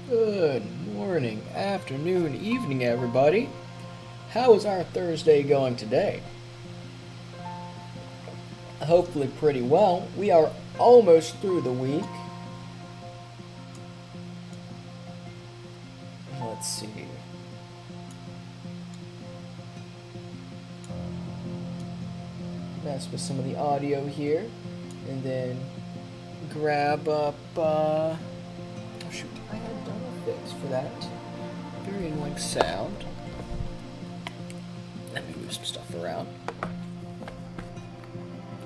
Good morning, afternoon, evening, everybody. How is our Thursday going today? Hopefully, pretty well. We are almost through the week. Let's see. Mess with some of the audio here, and then grab up. Oh shoot, I had done a fix for that. Very annoying sound. Let me move some stuff around.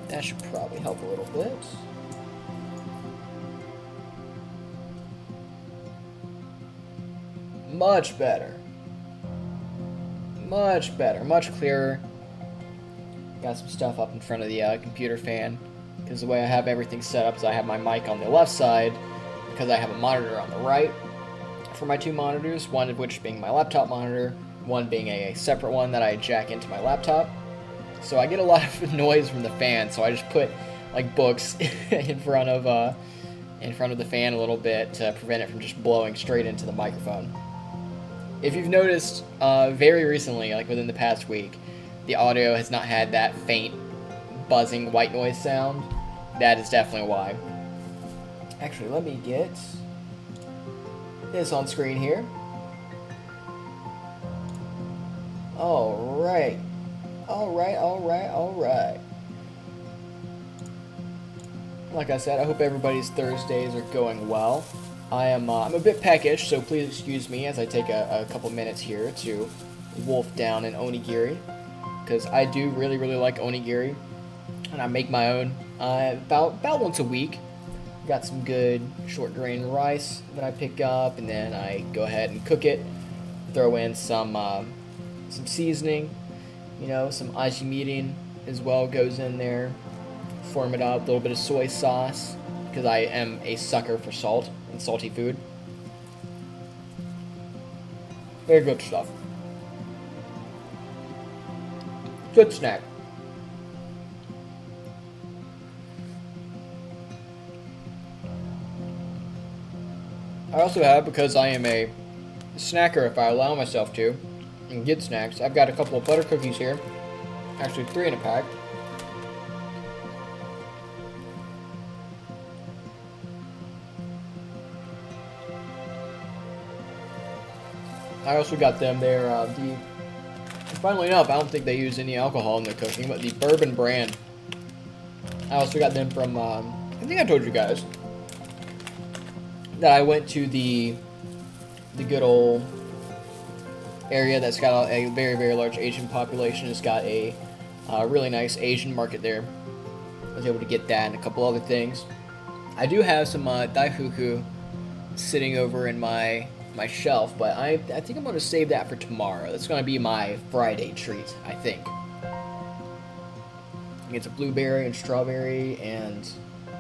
That should probably help a little bit. Much better. Much better. Much clearer. Got some stuff up in front of the computer fan. Because the way I have everything set up is I have my mic on the left side. Because I have a monitor on the right. For my two monitors, one of which being my laptop monitor. One being a separate one that I jack into my laptop. So I get a lot of noise from the fan, so I just put like books in front of the fan a little bit to prevent it from just blowing straight into the microphone. If you've noticed, very recently, like within the past week, the audio has not had that faint buzzing white noise sound. That is definitely why. Actually, let me get this on screen here. Alright. Alright. Like I said, I hope everybody's Thursdays are going well. I'm a bit peckish, so please excuse me as I take a couple minutes here to wolf down an onigiri. Because I do really like onigiri. And I make my own about once a week. Got some good short grain rice that I pick up, and then I go ahead and cook it. Throw in some seasoning. You know, some aji as well goes in there. Form it up, a little bit of soy sauce, because I am a sucker for salt and salty food. Very good stuff. Good snack. I also have, because I am a snacker if I allow myself to, and get snacks, I've got a couple of butter cookies here. Actually, 3 in a pack. I also got them there, funnily enough, I don't think they use any alcohol in their cooking, but the bourbon brand. I also got them from, I think I told you guys, that I went to the good old area that's got a very large Asian population. It's got a really nice Asian market there. I was able to get that and a couple other things. I do have some daifuku sitting over in my shelf, but I think I'm going to save that for tomorrow. That's going to be my Friday treat, I think. It's a blueberry and strawberry, and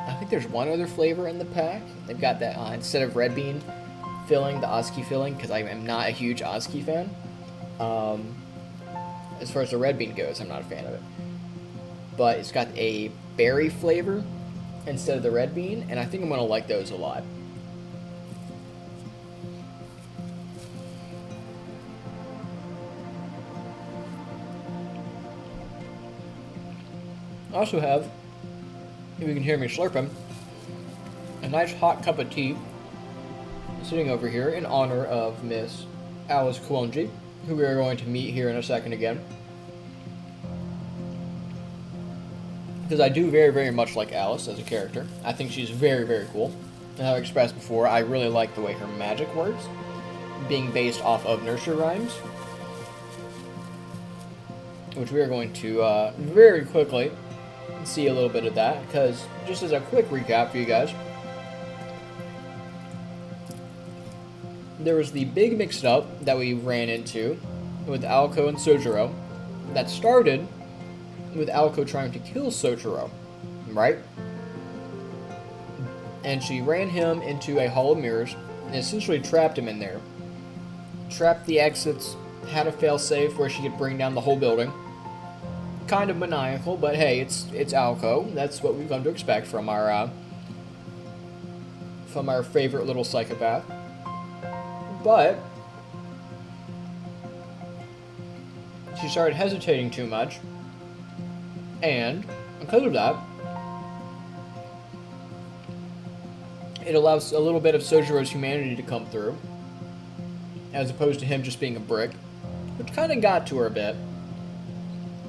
I think there's one other flavor in the pack. They've got that instead of red bean filling, the Oski filling, because I am not a huge Oski fan. As far as the red bean goes, I'm not a fan of it. But it's got a berry flavor instead of the red bean, and I think I'm going to like those a lot. I also have, if you can hear me slurping, a nice hot cup of tea sitting over here in honor of Miss Alice Kuonji, who we are going to meet here in a second again. Because I do very much like Alice as a character. I think she's very cool. And I've expressed before, I really like the way her magic works, being based off of nursery rhymes, which we are going to very quickly see a little bit of that, because just as a quick recap for you guys, there was the big mix-up that we ran into with Aoko and Soujyuro that started with Aoko trying to kill Sojyuro, right? And she ran him into a hall of mirrors and essentially trapped him in there. Trapped the exits, had a failsafe where she could bring down the whole building. Kind of maniacal, but hey, it's Aoko. That's what we've come to expect from our favorite little psychopath. But she started hesitating too much, and because of that, it allows a little bit of Sojyuro's humanity to come through, as opposed to him just being a brick, which kind of got to her a bit.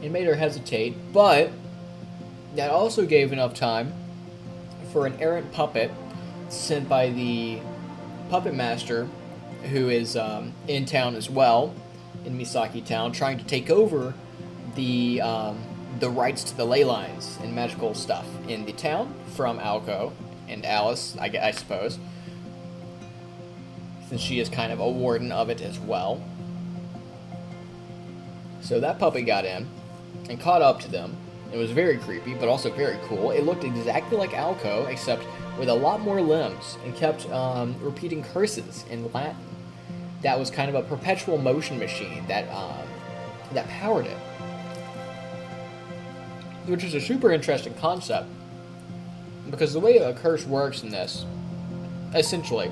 It made her hesitate, but that also gave enough time for an errant puppet sent by the puppet master, who is in town as well, in Misaki Town, trying to take over the rights to the ley lines and magical stuff in the town from Aoko and Alice, I suppose, since she is kind of a warden of it as well. So that puppet got in and caught up to them. It was very creepy, but also very cool. It looked exactly like Aoko, except with a lot more limbs, and kept repeating curses in Latin. That was kind of a perpetual motion machine that powered it, which is a super interesting concept, because the way a curse works in this, essentially,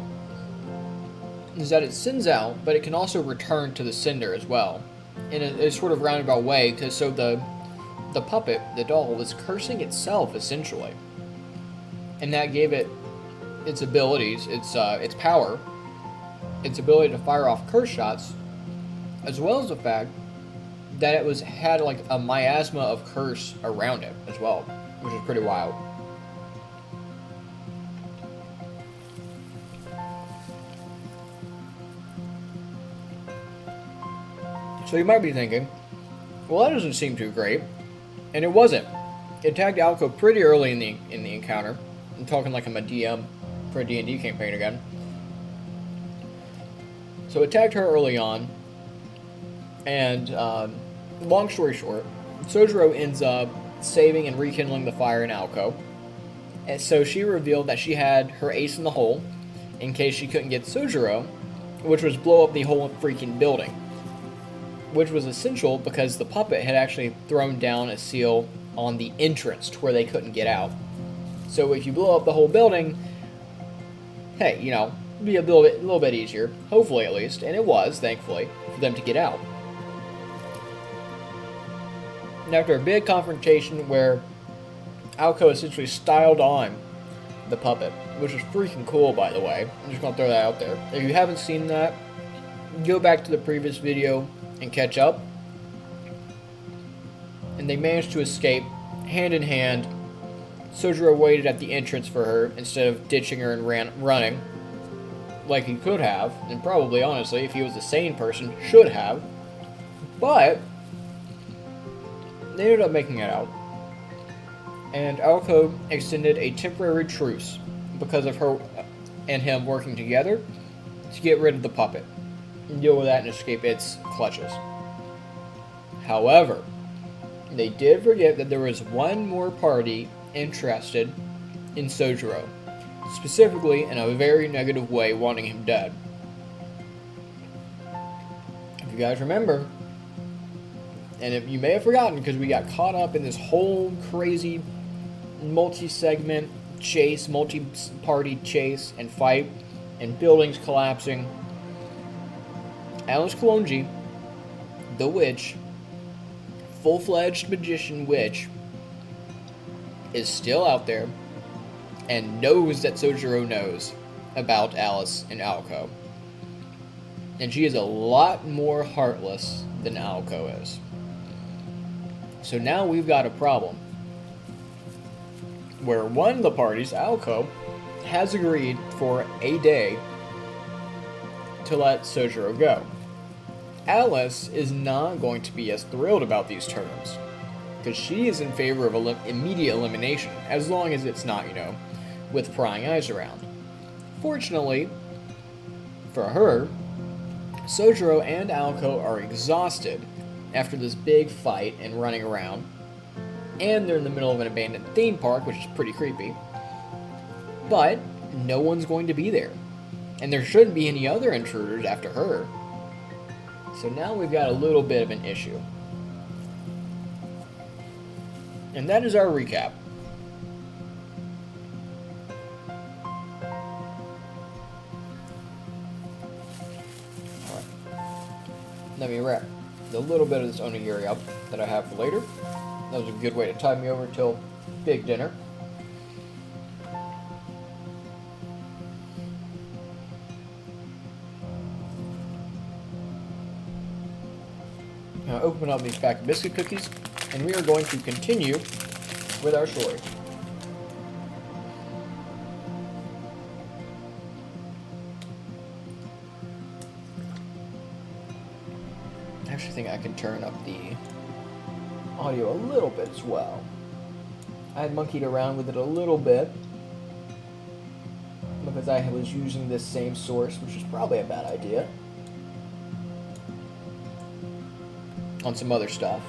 is that it sends out, but it can also return to the sender as well, in a sort of roundabout way, because so the puppet, the doll, was cursing itself, essentially. And that gave it its abilities, its power, its ability to fire off curse shots, as well as the fact that it had like a miasma of curse around it as well, which is pretty wild. So you might be thinking, well, that doesn't seem too great. And it wasn't. It tagged Aoko pretty early in the encounter. I'm talking like I'm a DM for a D&D campaign again. So it tagged her early on, and long story short, Soujyuro ends up saving and rekindling the fire in Aoko, and so she revealed that she had her ace in the hole in case she couldn't get Soujyuro, which was blow up the whole freaking building, which was essential because the puppet had actually thrown down a seal on the entrance to where they couldn't get out. So if you blow up the whole building, hey, you know, it'd be a little bit easier, hopefully at least, and it was, thankfully, for them to get out. And after a big confrontation where Aoko essentially styled on the puppet, which is freaking cool, by the way. I'm just going to throw that out there. If you haven't seen that, go back to the previous video and catch up. And they managed to escape hand in hand. Soujyuro waited at the entrance for her instead of ditching her and running like he could have, and probably, honestly, if he was a sane person, should have. But they ended up making it out. And Aoko extended a temporary truce because of her and him working together to get rid of the puppet and deal with that and escape its clutches. However, they did forget that there was one more party interested in Soujyuro, specifically in a very negative way, wanting him dead. If you guys remember, and if you may have forgotten because we got caught up in this whole crazy multi-segment chase, multi-party chase and fight, and buildings collapsing, Alice Kalonji, the witch, full-fledged magician witch, is still out there and knows that Soujyuro knows about Alice and Aoko. And she is a lot more heartless than Aoko is. So now we've got a problem where one of the parties, Aoko, has agreed for a day to let Soujyuro go. Alice is not going to be as thrilled about these terms, because she is in favor of immediate elimination, as long as it's not, with prying eyes around. Fortunately, for her, Soujyuro and Aoko are exhausted after this big fight and running around, and they're in the middle of an abandoned theme park, which is pretty creepy. But no one's going to be there, and there shouldn't be any other intruders after her. So now we've got a little bit of an issue. And that is our recap. let me wrap the little bit of this onigiri up that I have for later. That was a good way to tide me over till big dinner. Now open up these pack of biscuit cookies, and we are going to continue with our story. I actually think I can turn up the audio a little bit as well. I had monkeyed around with it a little bit because I was using this same source, which is probably a bad idea, on some other stuff.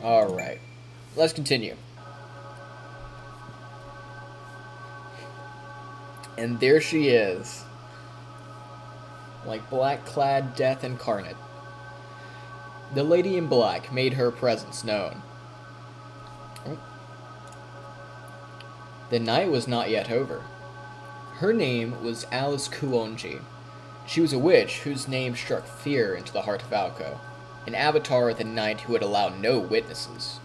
Alright, let's continue. And there she is, like black-clad death incarnate. The lady in black made her presence known. Oh. The night was not yet over. Her name was Alice Kuonji. She was a witch whose name struck fear into the heart of Aoko, an avatar of the night who would allow no witnesses.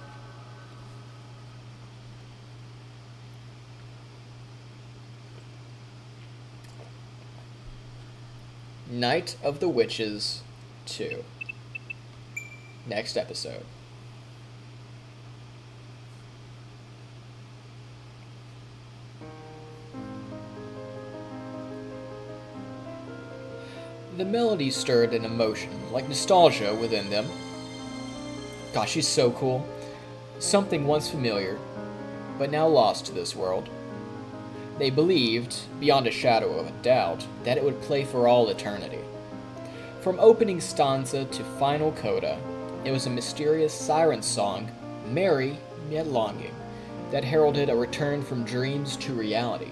Night of the Witches 2. Next episode. The melody stirred an emotion, like nostalgia within them. Gosh, she's so cool. Something once familiar, but now lost to this world. They believed, beyond a shadow of a doubt, that it would play for all eternity. From opening stanza to final coda, it was a mysterious siren song, merry yet longing, that heralded a return from dreams to reality.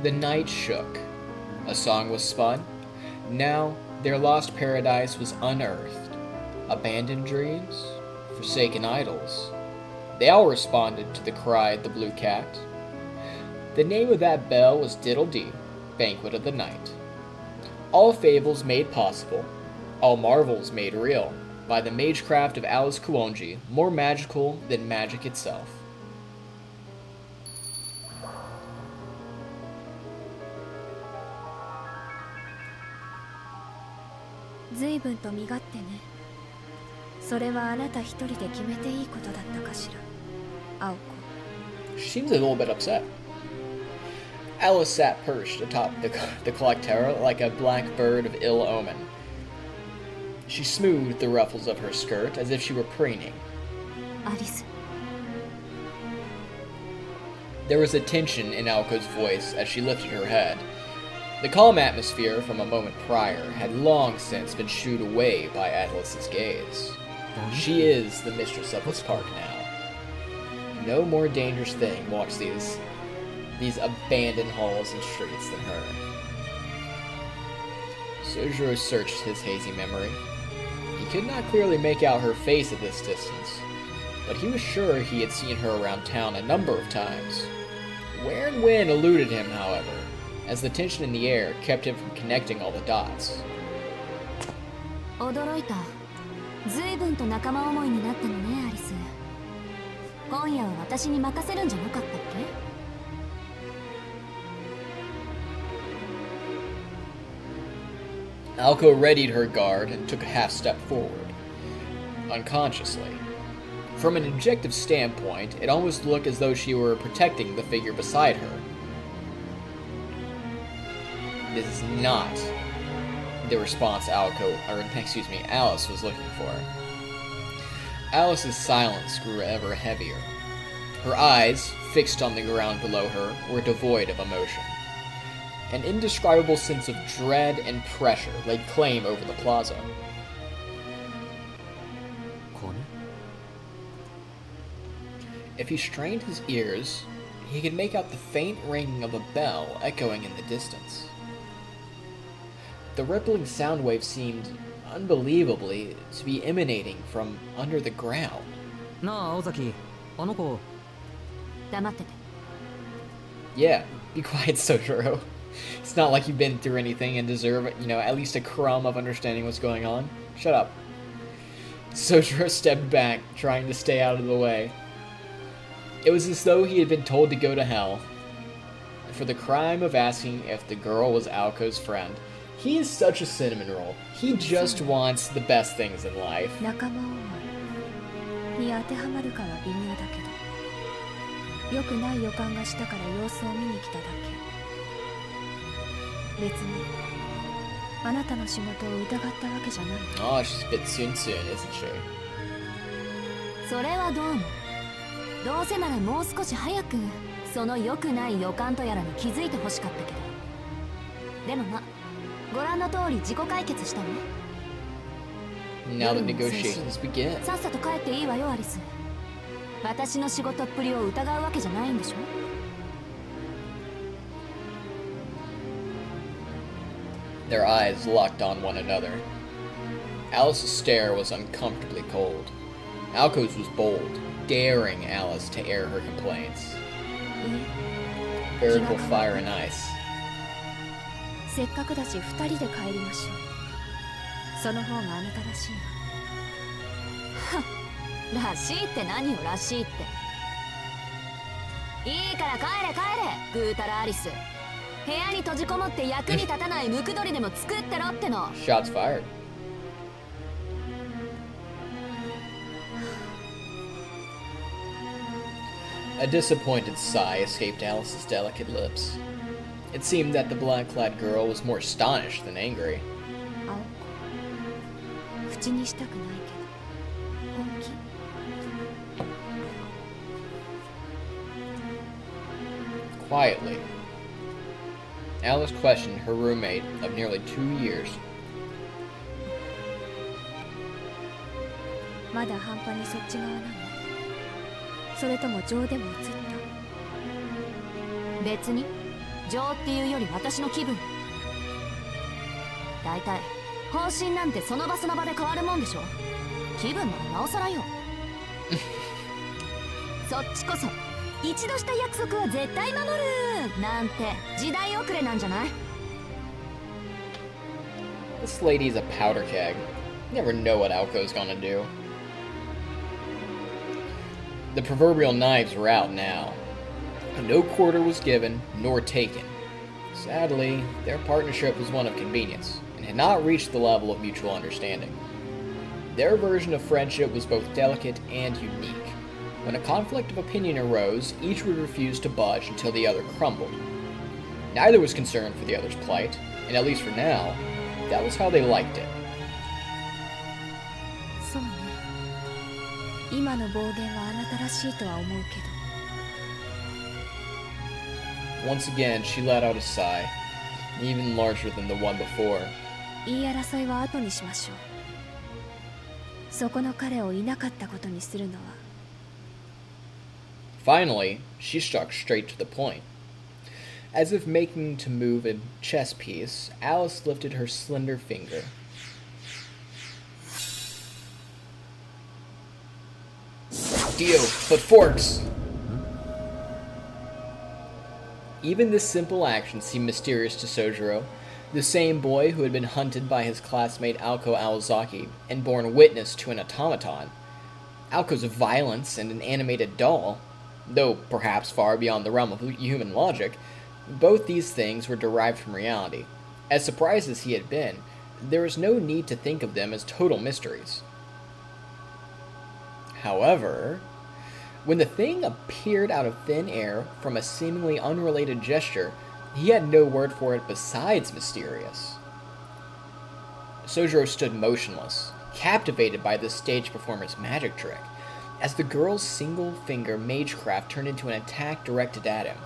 The night shook. A song was spun. Now, their lost paradise was unearthed. Abandoned dreams? Forsaken idols? They all responded to the cry of the blue cat. The name of that bell was Diddle-Dee, Banquet of the Night. All fables made possible, all marvels made real, by the magecraft of Alice Kuonji, more magical than magic itself. She seems a little bit upset. Alice sat perched atop the collectera like a black bird of ill omen. She smoothed the ruffles of her skirt as if she were preening. Alice. There was a tension in Aoko's voice as she lifted her head. The calm atmosphere from a moment prior had long since been shooed away by Atlas's gaze. She is the mistress of this park now. No more dangerous thing walks these abandoned halls and streets than her. Sojyuro searched his hazy memory. He could not clearly make out her face at this distance, but he was sure he had seen her around town a number of times. Where and when eluded him, however, as the tension in the air kept him from connecting all the dots. 驚いた。随分と仲間思いになったのね、アリス。今夜は私に任せるんじゃなかったっけ? Aoko readied her guard and took a half step forward, unconsciously. From an objective standpoint, it almost looked as though she were protecting the figure beside her. This is not the response Alice was looking for. Alice's silence grew ever heavier. Her eyes, fixed on the ground below her, were devoid of emotion. An indescribable sense of dread and pressure laid claim over the plaza. If he strained his ears, he could make out the faint ringing of a bell echoing in the distance. The rippling sound wave seemed unbelievably to be emanating from under the ground. なあ、青崎、あの子、黙ってて。 Yeah, be quiet, Sojyuro. It's not like you've been through anything and deserve, at least a crumb of understanding what's going on. Shut up. Sojyuro stepped back, trying to stay out of the way. It was as though he had been told to go to hell for the crime of asking if the girl was Aoko's friend. He is such a cinnamon roll. He just wants the best things in life. 仲間思いに当てはまるかは微妙だけど、良くない予感がしたから様子を見に来ただけ。別にあなたの仕事を疑ったわけじゃない。 Oh, she's a bit soon, isn't she? それはどうも。どうせならもう少し早くその良くない予感とやらに気づいてほしかったけど。でもま、ご覧の通り自己解決したね。 Now the negotiations begin. さっさと帰っていいわよ、アリス。私の仕事っぷりを疑うわけじゃないんでしょ。 Their eyes locked on one another. Alice's stare was uncomfortably cold. Aoko's was bold, daring Alice to air her complaints. Veritable fire and ice. せっかくだし二人で帰りましょう。その方があなたらしいわ。はっ、らしいって何よ、らしいって。いいから帰れ帰れ、ぐうたらアリス。部屋に閉じこもって役に立たないムクドリでも作ってろっての。 Shots fired. A disappointed sigh escaped Alice's delicate lips. It seemed that the black-clad girl was more astonished than angry. 青子、口にしたくないけど本気。 Quietly, Alice questioned her roommate of nearly 2 years. まだ半端にそっち側なの？それとも情でも移った？別に情っていうより私の気分。だいたい方針なんてその場その場で変わるもんでしょ。気分ならなおさらよ。そっちこそ一度した約束は絶対守るなんて時代遅れなんじゃない？ This lady's a powder keg. You never know what Aoko's gonna do. The proverbial knives were out now. No quarter was given, nor taken. Sadly, their partnership was one of convenience, and had not reached the level of mutual understanding. Their version of friendship was both delicate and unique. When a conflict of opinion arose, each would refuse to budge until the other crumbled. Neither was concerned for the other's plight, and at least for now, that was how they liked it. そうね。今の暴言はあなたらしいとは思うけど。 Once again, she let out a sigh, even larger than the one before. 言い争いは後にしましょう。そこの彼をいなかったことにするのは。 Finally, she struck straight to the point. As if making to move a chess piece, Alice lifted her slender finger. Dio, but forks! Even this simple action seemed mysterious to Soujyuro, the same boy who had been hunted by his classmate Aoko Aozaki and borne witness to an automaton. Aoko's violence and an animated doll, though perhaps far beyond the realm of human logic, both these things were derived from reality. As surprised as he had been, there was no need to think of them as total mysteries. However, when the thing appeared out of thin air from a seemingly unrelated gesture, he had no word for it besides mysterious. Soujyuro stood motionless, captivated by this stage performer's magic trick, as the girl's single-finger magecraft turned into an attack directed at him.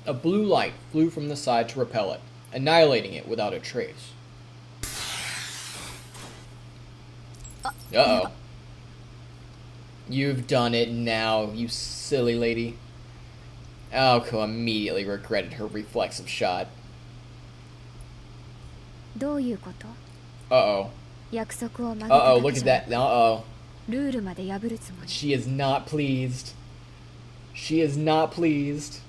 A blue light flew from the side to repel it, annihilating it without a trace. Uh-oh. You've done it now, you silly lady. Aoko immediately regretted her reflexive shot. どういうこと？ Uh-oh. 約束を曲げただ Uh-oh, け look じ at ゃ that. Uh-oh. ルールまで破るつもり。 She is not pleased. She is not pleased.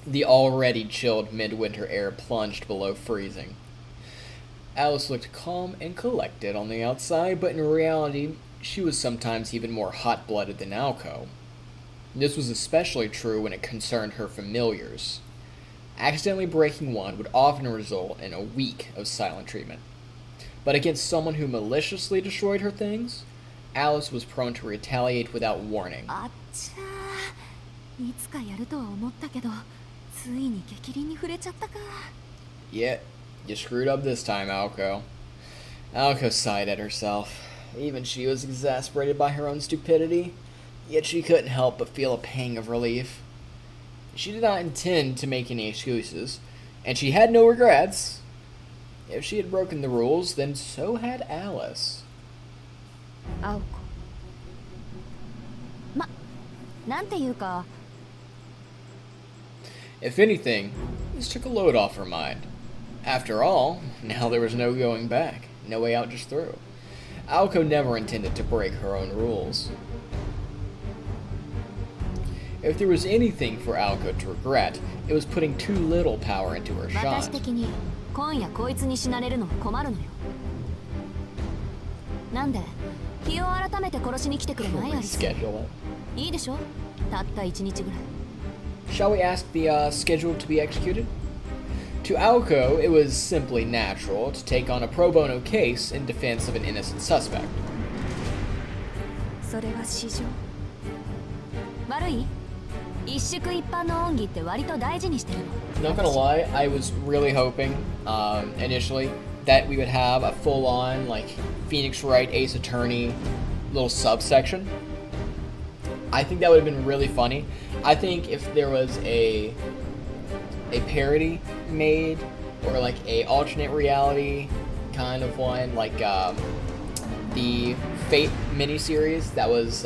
The already chilled midwinter air plunged below freezing. Alice looked calm and collected on the outside, but in reality, she was sometimes even more hot-blooded than Aoko. This was especially true when it concerned her familiars. Accidentally breaking one would often result in a week of silent treatment. But against someone who maliciously destroyed her things, Alice was prone to retaliate without warning. あっちゃー、いつかやるとは思ったけど、ついに激鱗に触れちゃったか。 Yeah, you screwed up this time, Aoko. Aoko sighed at herself. Even she was exasperated by her own stupidity, yet she couldn't help but feel a pang of relief. She did not intend to make any excuses, and she had no regrets. If she had broken the rules, then so had Alice. 青子。なんていうか。 If anything, this took a load off her mind. After all, now there was no going back, no way out just through. Aoko never intended to break her own rules. If there was anything for Aoko to regret, it was putting too little power into her 私 shot. 的に今夜こいつに死なれるのは困るのよ。なんで日を改めて殺しに来てくれないアリス。 Reschedule it. いいでしょ、たった1日ぐらい。 Shall we ask the schedule to be executed? To Aoko, it was simply natural to take on a pro bono case in defense of an innocent suspect. それは市場。悪い？一宿一般の恩義って割と大事にしてるの。 Not gonna lie, I was really hoping, initially, that we would have a full-on, like, Phoenix Wright, Ace Attorney little subsection. I think that would have been really funny. I think if there was a parody made, or like a alternate reality kind of one, like the Fate miniseries that was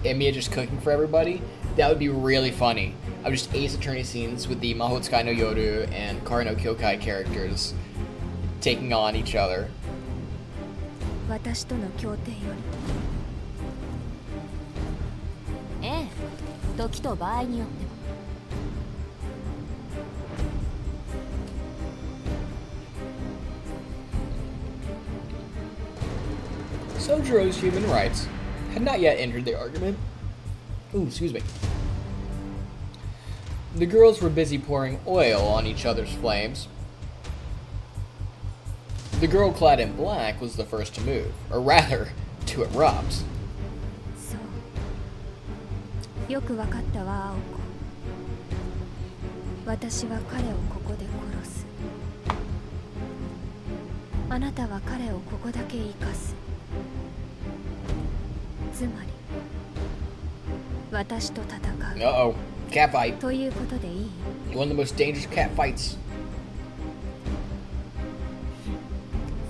Emiya just cooking for everybody, that would be really funny. Of just Ace Attorney scenes with the Mahoutsukai no Yoru and Kara no Kyokai characters taking on each other. 私との協定より。ええ、時と場合によっても。 Sojyuro's human rights had not yet entered the argument. Ooh, excuse me. The girls were busy pouring oil on each other's flames. The girl clad in black was the first to move, or rather, to erupt. そう。よくわかったわ、青子。私は彼をここで殺す。あなたは彼をここだけ生かす。つまり、私と戦う。 Uh-oh. Cat fight. ということでいい？ One of the most dangerous cat fights.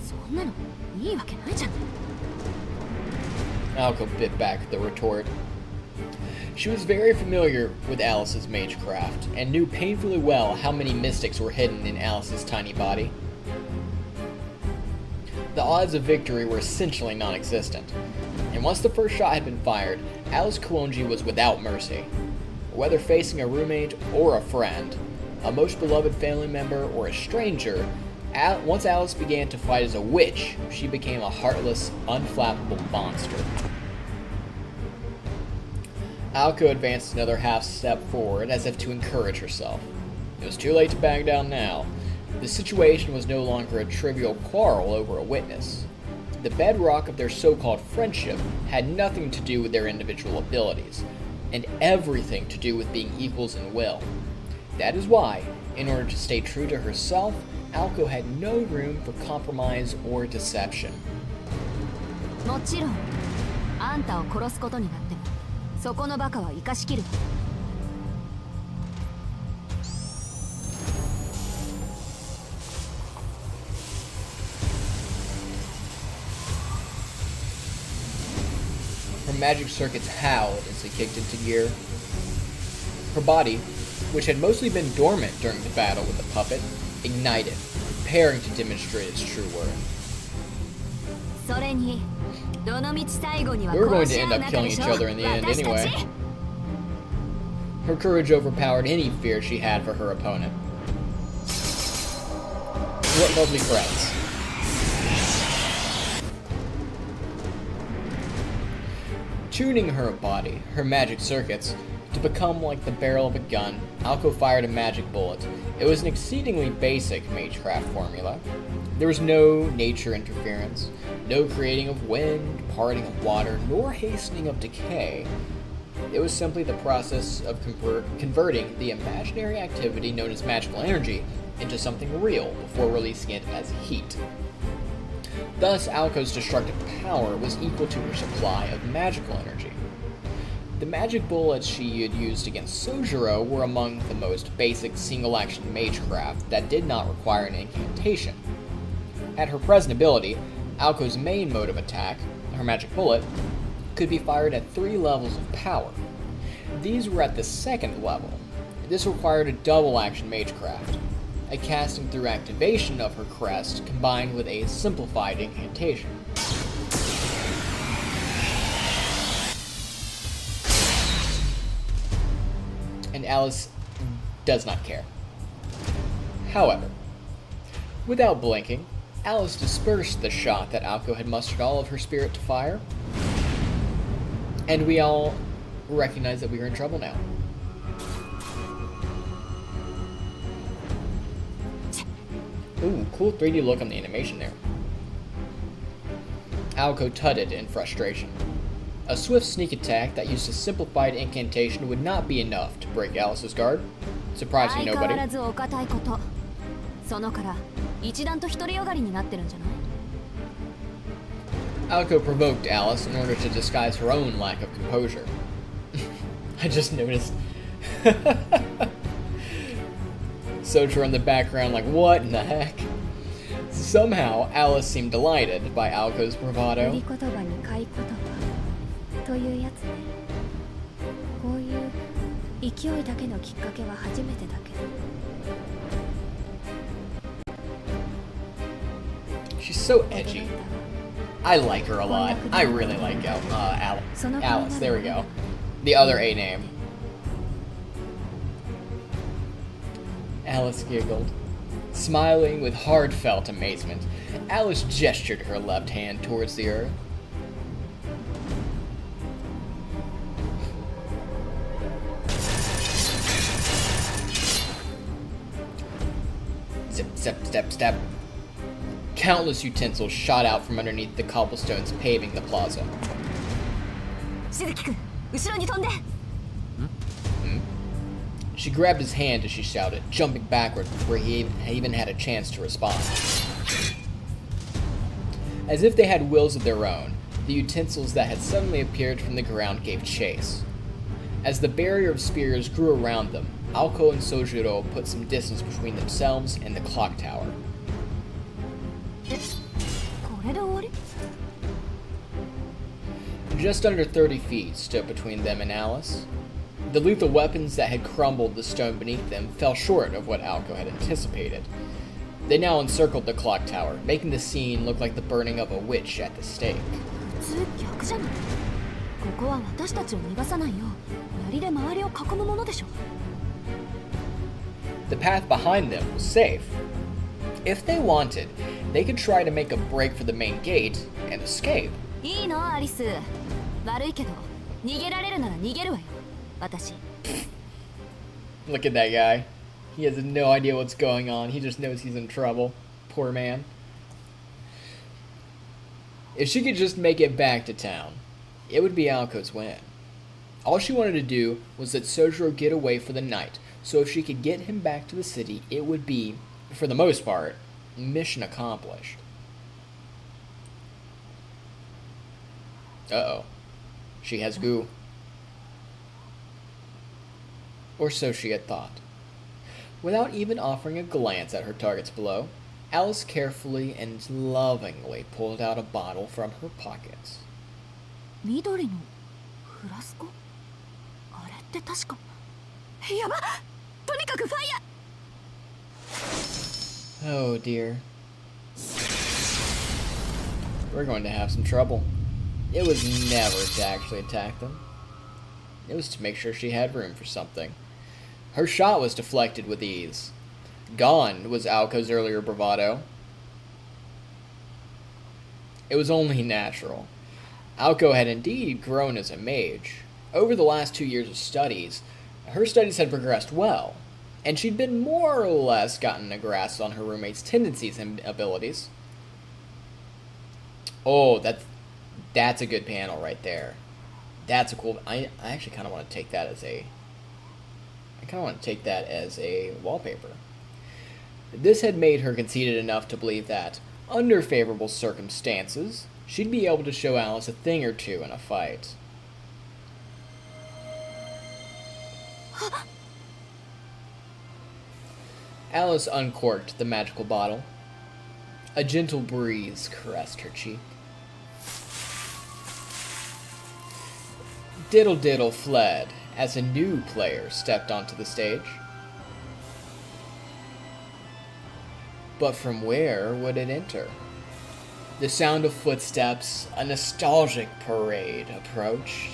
そんなのいいわけないじゃん。 Aoko bit back at the retort. She was very familiar with Alice's magecraft, and knew painfully well how many mystics were hidden in Alice's tiny body. The odds of victory were essentially non-existent, and once the first shot had been fired, Alice Kuonji was without mercy. Whether facing a roommate or a friend, a most beloved family member or a stranger, once Alice began to fight as a witch, she became a heartless, unflappable monster. Aoko advanced another half step forward as if to encourage herself. It was too late to back down now. The situation was no longer a trivial quarrel over a witness. The bedrock of their so-called friendship had nothing to do with their individual abilities, and everything to do with being equals in will. That is why, in order to stay true to herself, Aoko had no room for compromise or deception. もちろん、あんたを殺すことになっても、そこのバカは生かしきる。 Her magic circuits howled as they kicked into gear. Her body, which had mostly been dormant during the battle with the puppet, ignited, preparing to demonstrate its true worth. それにどの道最後には We're going 殺 to し合 end う up 仲 killing でし each ょ other in the end 私た anyway. ち Her courage overpowered any fear she had for her opponent. What lovely friends. Tuning her body, her magic circuits, to become like the barrel of a gun, Aoko fired a magic bullet. It was an exceedingly basic magecraft formula. There was no nature interference, no creating of wind, parting of water, nor hastening of decay. It was simply the process of converting the imaginary activity known as magical energy into something real before releasing it as heat. Thus, Aoko's destructive power was equal to her supply of magical energy. The magic bullets she had used against Soujyuro were among the most basic single-action magecraft that did not require an incantation. At her present ability, Aoko's main mode of attack, her magic bullet, could be fired at 3 levels of power. These were at the 2nd level. This required a double-action magecraft, a casting through activation of her crest combined with a simplified incantation. And Alice does not care. However, without blinking, Alice dispersed the shot that Aoko had mustered all of her spirit to fire, and we all recognize that we are in trouble now. Ooh, cool 3D look on the animation there. Aoko tutted in frustration. A swift sneak attack that used a simplified incantation would not be enough to break Alice's guard, surprising 相変わ nobody. らずお堅いこと。そのから一段と独りよがりになってるんじゃない？ Aoko provoked Alice in order to disguise her own lack of composure. I just noticed. Sojyuro in the background like, what in the heck? Somehow, Alice seemed delighted by Aoko's bravado. 売り言葉に買い言葉というやつね。こういう勢いだけのきっかけは初めてだけど。 She's so edgy. I like her a lot. I really like Alice. There we go. The other A name. Alice giggled. Smiling with heartfelt amazement, Alice gestured her left hand towards the earth. Zip, step, step, step. Countless utensils shot out from underneath the cobblestones paving the plaza. しずきくん、後ろに飛んで。 She grabbed his hand as she shouted, jumping backward before he even had a chance to respond. As if they had wills of their own, the utensils that had suddenly appeared from the ground gave chase. As the barrier of spears grew around them, Aoko and Soujyuro put some distance between themselves and the clock tower. これで終わり？ Just under 30 feet stood between them and Alice. The lethal weapons that had crumbled the stone beneath them fell short of what Aoko had anticipated. They now encircled the clock tower, making the scene look like the burning of a witch at the stake. 普通逆じゃない。ここは私たちを逃がさないよう槍で周りを囲むものでしょ。 The path behind them was safe. If they wanted, they could try to make a break for the main gate and escape. いいのアリス。悪いけど逃げられるなら逃げるわよ。私。 Look at that guy. He has no idea what's going on. He just knows he's in trouble. Poor man. If she could just make it back to town, it would be Aoko's win. All she wanted to do was let Soujyuro get away for the night, so if she could get him back to the city, it would be, for the most part, mission accomplished. Uh-oh. She has goo. Or so she had thought. Without even offering a glance at her targets below, Alice carefully and lovingly pulled out a bottle from her pockets. 緑のフラスコ？あれって確か。やば！とにかくファイヤー！ Oh dear. we're going to have some trouble. It was never to actually attack them. It was to make sure she had room for something. Her shot was deflected with ease. Gone was Aoko's earlier bravado. It was only natural. Aoko had indeed grown as a mage. Over the last 2 years of studies, her studies had progressed well, and she'd been more or less gotten a grasp on her roommate's tendencies and abilities. Oh, that's a good panel right there. That's a cool. I actually kind of want to take that as a. I kind of want to take that as a wallpaper. This had made her conceited enough to believe that, under favorable circumstances, she'd be able to show Alice a thing or two in a fight. Alice uncorked the magical bottle. A gentle breeze caressed her cheek. Diddle Diddle fled as a new player stepped onto the stage. But from where would it enter? The sound of footsteps, a nostalgic parade approached.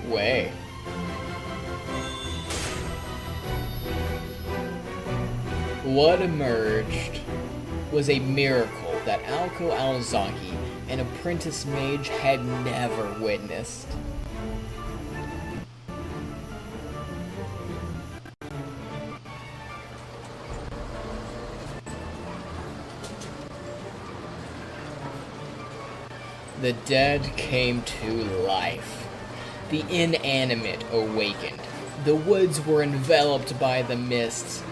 Way. What emerged was a miracle that Aoko Alazaki, an apprentice mage, had never witnessed. The dead came to life. The inanimate awakened. The woods were enveloped by the mists.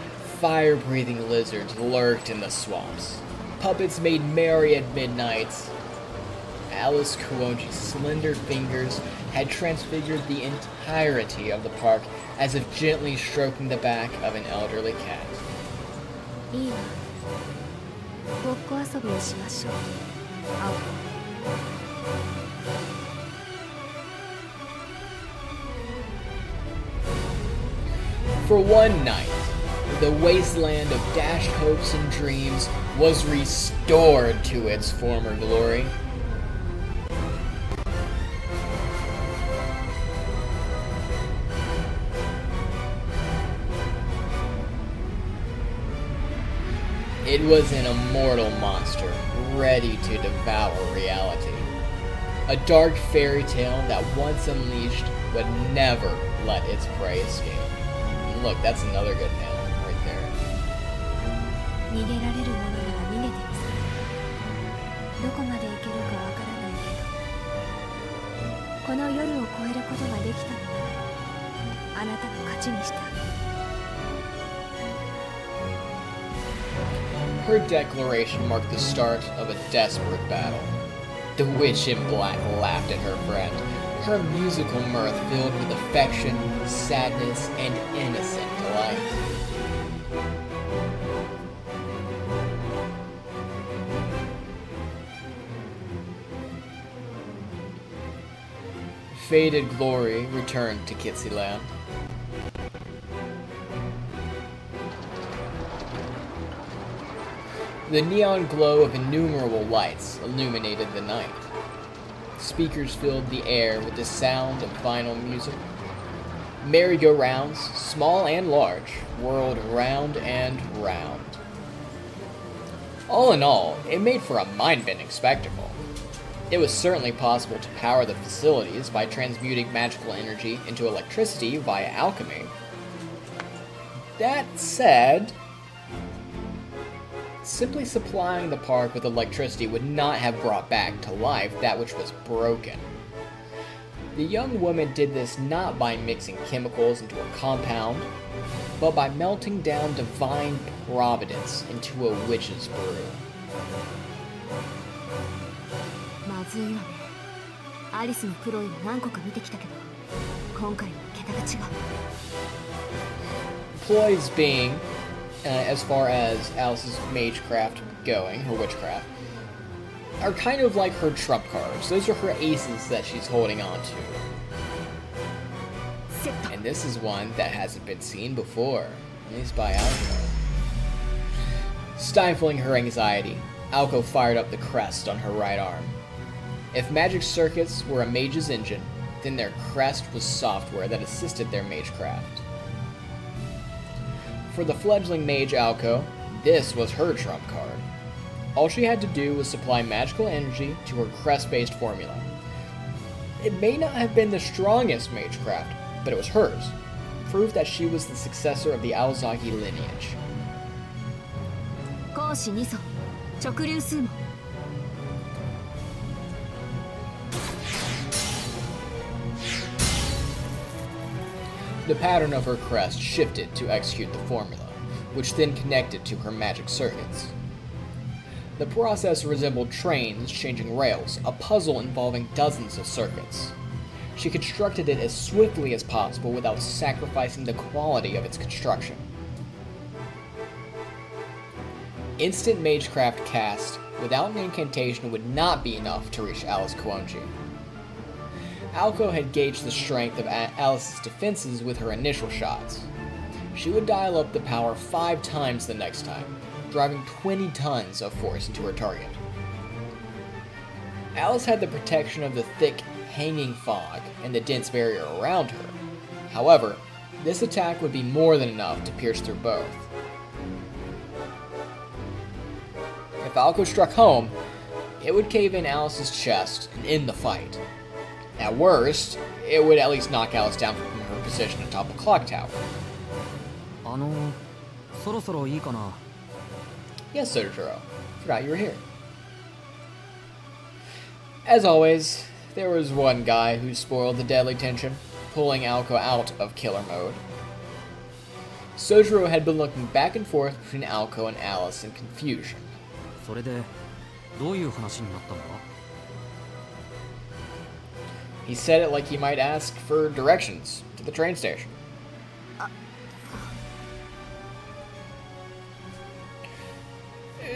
Fire-breathing lizards lurked in the swamps. Puppets made merry at midnights. Alice Kuonji's slender fingers had transfigured the entirety of the park, as if gently stroking the back of an elderly cat. いいわ。ごっこ遊びをしましょう。青子。For one night, the wasteland of dashed hopes and dreams was restored to its former glory. It was an immortal monster, ready to devour reality. A dark fairy tale that once unleashed would never let its prey escape. Look, that's another good panel right there. 逃げられるものなら逃げてみせる。どこまで行けるかわからないけど、この夜を越えることができたのなら、あなたの勝ちにした。Her declaration marked the start of a desperate battle. The witch in black laughed at her friend. Her musical mirth filled with affection, sadness, and innocent delight. Faded glory returned to Kitsyland. The neon glow of innumerable lights illuminated the night. Speakers filled the air with the sound of vinyl music. Merry-go-rounds, small and large, whirled round and round. All in all, it made for a mind-bending spectacle. It was certainly possible to power the facilities by transmuting magical energy into electricity via alchemy. That said, simply supplying the park with electricity would not have brought back to life that which was broken. The young woman did this not by mixing chemicals into a compound, but by melting down divine providence into a witch's brew. まずいわね。アリスのプロイは何個か見てきたけど、今回は桁が違う。ploys being, as far as Alice's magecraft going, her witchcraft, are kind of like her trump cards. Those are her aces that she's holding on to. And this is one that hasn't been seen before, at least by Aoko. Stifling her anxiety, Aoko fired up the crest on her right arm. If magic circuits were a mage's engine, then their crest was software that assisted their magecraft. For the fledgling mage Aoko, this was her trump card. All she had to do was supply magical energy to her crest-based formula. It may not have been the strongest magecraft, but it was hers, proof that she was the successor of the Aozagi lineage. 講師2層直流数も The pattern of her crest shifted to execute the formula, which then connected to her magic circuits. The process resembled trains changing rails, a puzzle involving dozens of circuits. She constructed it as swiftly as possible without sacrificing the quality of its construction. Instant magecraft cast without an incantation would not be enough to reach Alice Kuonji. Aoko had gauged the strength of Alice's defenses with her initial shots. She would dial up the power 5 times the next time, driving 20 tons of force into her target. Alice had the protection of the thick, hanging fog and the dense barrier around her. However, this attack would be more than enough to pierce through both. If Aoko struck home, it would cave in Alice's chest and end the fight. At worst, it would at least knock Alice down from her position atop the clock tower. そろそろいいかな? Yes, Sojyuro. Forgot you were here. As always, there was one guy who spoiled the deadly tension, pulling Aoko out of killer mode. Sojyuro had been looking back and forth between Aoko and Alice in confusion. それでどういう話になったんだ? He said it like he might ask for directions to the train station.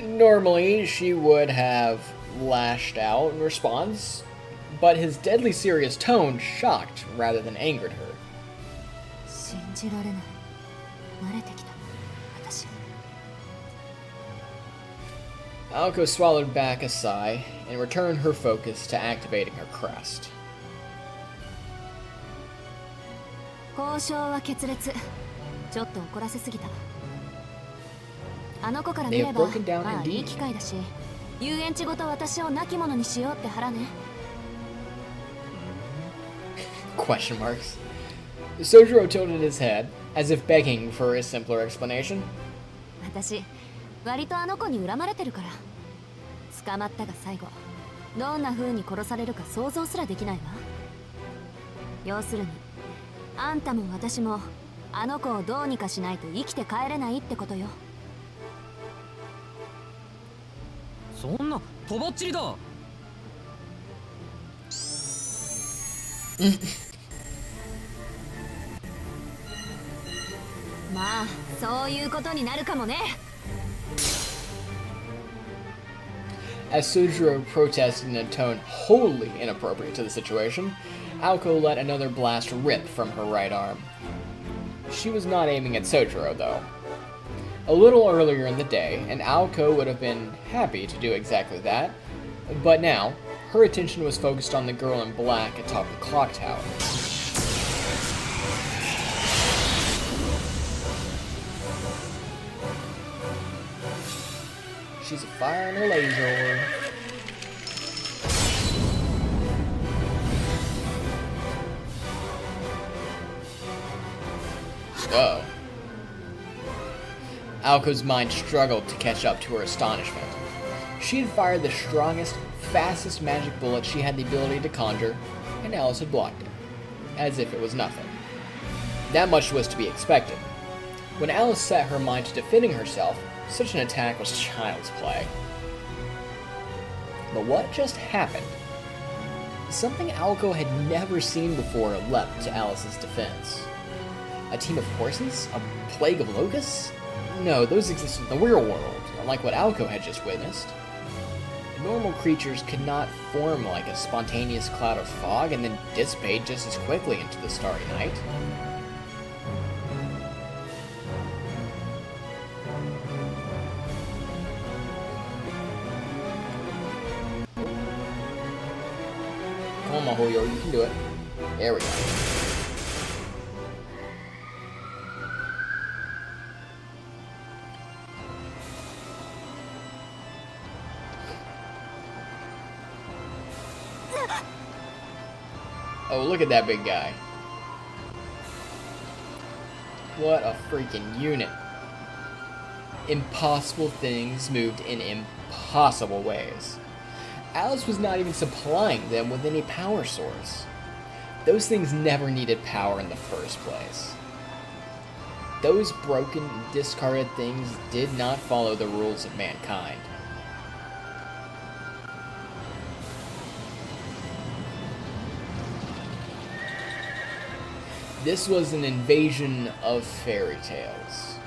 Normally, she would have lashed out in response, but his deadly serious tone shocked rather than angered her. 信じられない慣れてきた私 Aoko swallowed back a sigh and returned her focus to activating her crest. 交渉は決裂ちょっと怒らせすぎたあの子から見れば まあいい機会だし遊園地ごと私を亡き者にしようって腹ね Question marks. Sojyuro tilted his head, as if begging for a simpler explanation. 私割とあの子に恨まれてるから捕まったが最後どんな風に殺されるか想像すらできないわ要するにあんたも私もあの子をどうにかしないと生きて帰れないってことよそんなとばっちりだまあそういうことになるかもね As Sojyuro protested in a tone wholly inappropriate to the situation, Aoko let another blast rip from her right arm. She was not aiming at Sojyuro, though. A little earlier in the day, and Aoko would have been happy to do exactly that, but now, her attention was focused on the girl in black atop the clock tower. She's firing her laser. Oh. Aoko's mind struggled to catch up to her astonishment. She had fired the strongest, fastest magic bullet she had the ability to conjure, and Alice had blocked it, as if it was nothing. That much was to be expected. When Alice set her mind to defending herself, such an attack was child's play. But what just happened? Something Aoko had never seen before leapt to Alice's defense. A team of horses? A plague of locusts? No, those exist in the real world, unlike what Aoko had just witnessed. Normal creatures could not form like a spontaneous cloud of fog and then dissipate just as quickly into the starry night. Come on, Mahoutsukai, you can do it. There we go. Oh, look at that big guy. What a freaking unit. Impossible things moved in impossible ways. Alice was not even supplying them with any power source. Those things never needed power in the first place. Those broken, discarded things did not follow the rules of mankind. This was an invasion of fairy tales.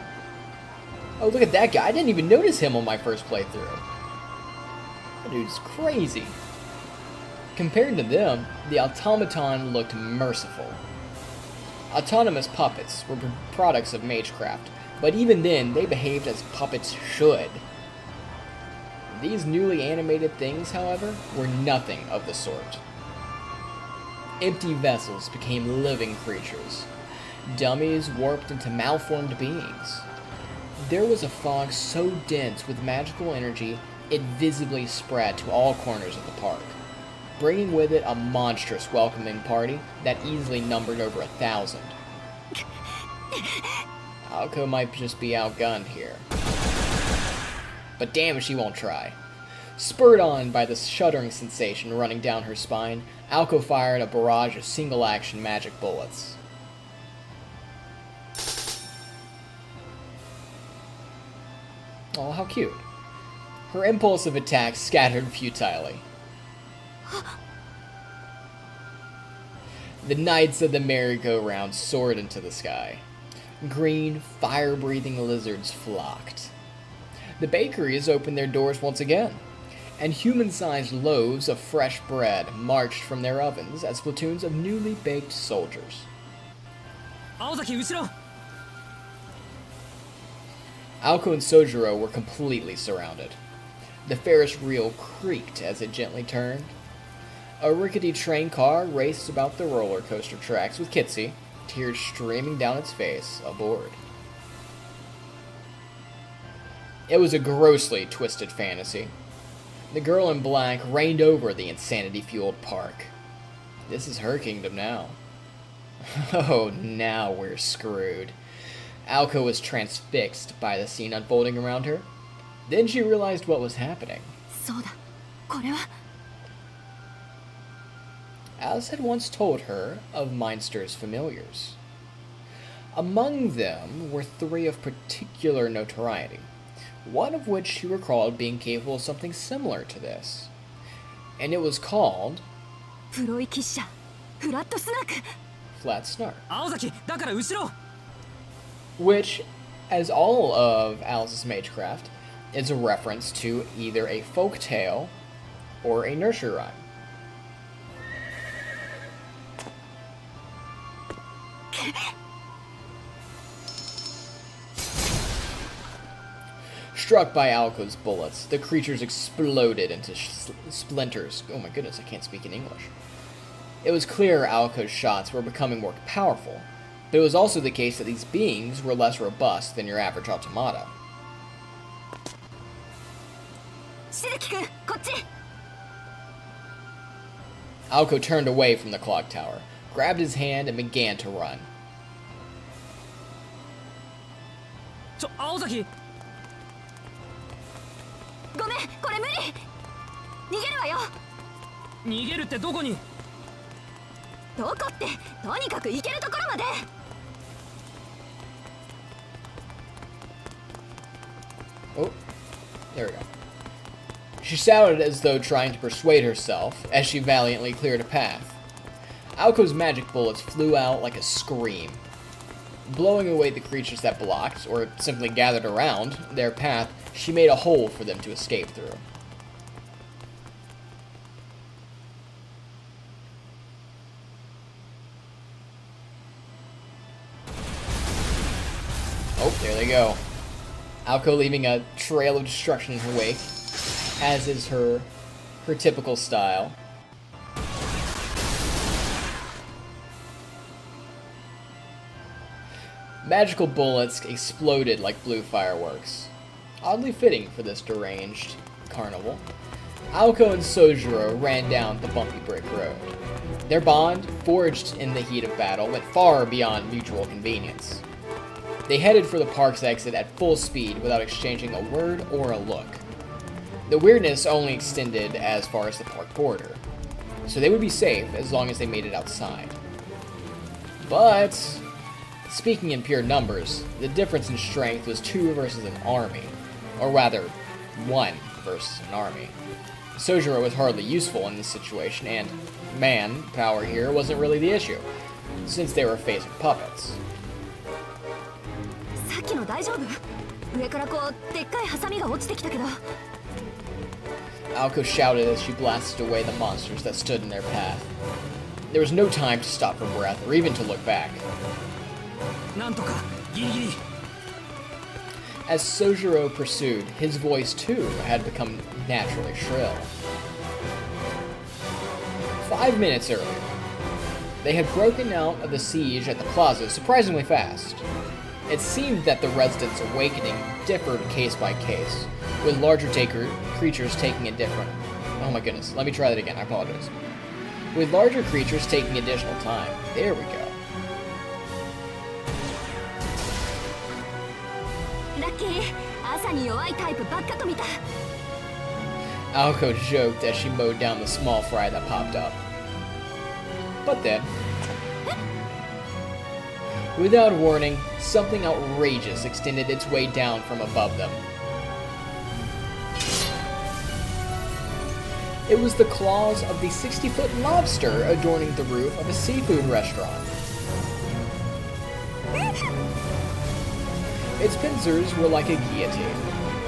Oh, look at that guy. I didn't even notice him on my first playthrough. That dude's crazy. Compared to them, the automaton looked merciful. Autonomous puppets were products of magecraft, but even then, they behaved as puppets should. These newly animated things, however, were nothing of the sort. Empty vessels became living creatures. Dummies warped into malformed beings. There was a fog so dense with magical energy, it visibly spread to all corners of the park, bringing with it a monstrous welcoming party that easily numbered over 1,000. Aoko might just be outgunned here. But damn if she won't try. Spurred on by the shuddering sensation running down her spine, Aoko fired a barrage of single-action magic bullets. Oh, how cute. Her impulsive attack scattered futilely. The knights of the merry-go-round soared into the sky. Green, fire-breathing lizards flocked. The bakeries opened their doors once again, and human-sized loaves of fresh bread marched from their ovens as platoons of newly baked soldiers. Aozaki, uchiro! Aoko and Soujyuro were completely surrounded. The Ferris wheel creaked as it gently turned. A rickety train car raced about the roller coaster tracks with Kitsy, tears streaming down its face, aboard. It was a grossly twisted fantasy. The girl in black reigned over the insanity-fueled park. This is her kingdom now. Oh, now we're screwed. Aoko was transfixed by the scene unfolding around her. Then she realized what was happening. そうだ。これは Alice had once told her of Meinster's familiars. Among them were 3 of particular notoriety, one of which she recalled being capable of something similar to this. And it was called プロイキッシャフラットスナーク Flat Snark, 青崎だから後ろ which, as all of Alice's magecraft, is a reference to either a folk tale or a nursery rhyme. Struck by Aoko's bullets, the creatures exploded into splinters. Oh my goodness, I can't speak in English. It was clear Aoko's shots were becoming more powerful, but it was also the case that these beings were less robust than your average automata. しずきくんこっち Aoko turned away from the clock tower, grabbed his hand, and began to run. 青崎ごめんこれ無理逃げるわよ逃げるってどこにどこってとにかく行けるところまで Oh, there we go. She shouted as though trying to persuade herself, as she valiantly cleared a path. Aoko's magic bullets flew out like a scream. Blowing away the creatures that blocked, or simply gathered around, their path, she made a hole for them to escape through. Oh, there they go. Aoko leaving a trail of destruction in her wake, as is her typical style. Magical bullets exploded like blue fireworks. Oddly fitting for this deranged carnival. Aoko and Soujyuro ran down the bumpy brick road. Their bond, forged in the heat of battle, went far beyond mutual convenience. They headed for the park's exit at full speed without exchanging a word or a look. The weirdness only extended as far as the park border, so they would be safe as long as they made it outside. But, speaking in pure numbers, the difference in strength was 2 versus an army, or rather, 1 versus an army. Soujyuro was hardly useful in this situation, and manpower here wasn't really the issue, since they were facing puppets. さっきの大丈夫？上からこうでっかいハサミが落ちてきたけど。Aoko shouted as she blasted away the monsters that stood in their path. There was no time to stop for breath or even to look back. なんとかギリギリ。 As Soujyuro pursued, his voice too had become naturally shrill. 5 minutes earlier, they had broken out of the siege at the plaza surprisingly fast. It seemed that the residents' awakening differed case by case, with larger creatures taking a different... Oh my goodness, let me try that again, I apologize. With larger creatures taking additional time. There we go. ラッキー、朝に弱いタイプばっかと見た。 Aoko joked as she mowed down the small fry that popped up. But then, without warning, something outrageous extended its way down from above them. It was the claws of the 60-foot lobster adorning the roof of a seafood restaurant. Its pincers were like a guillotine.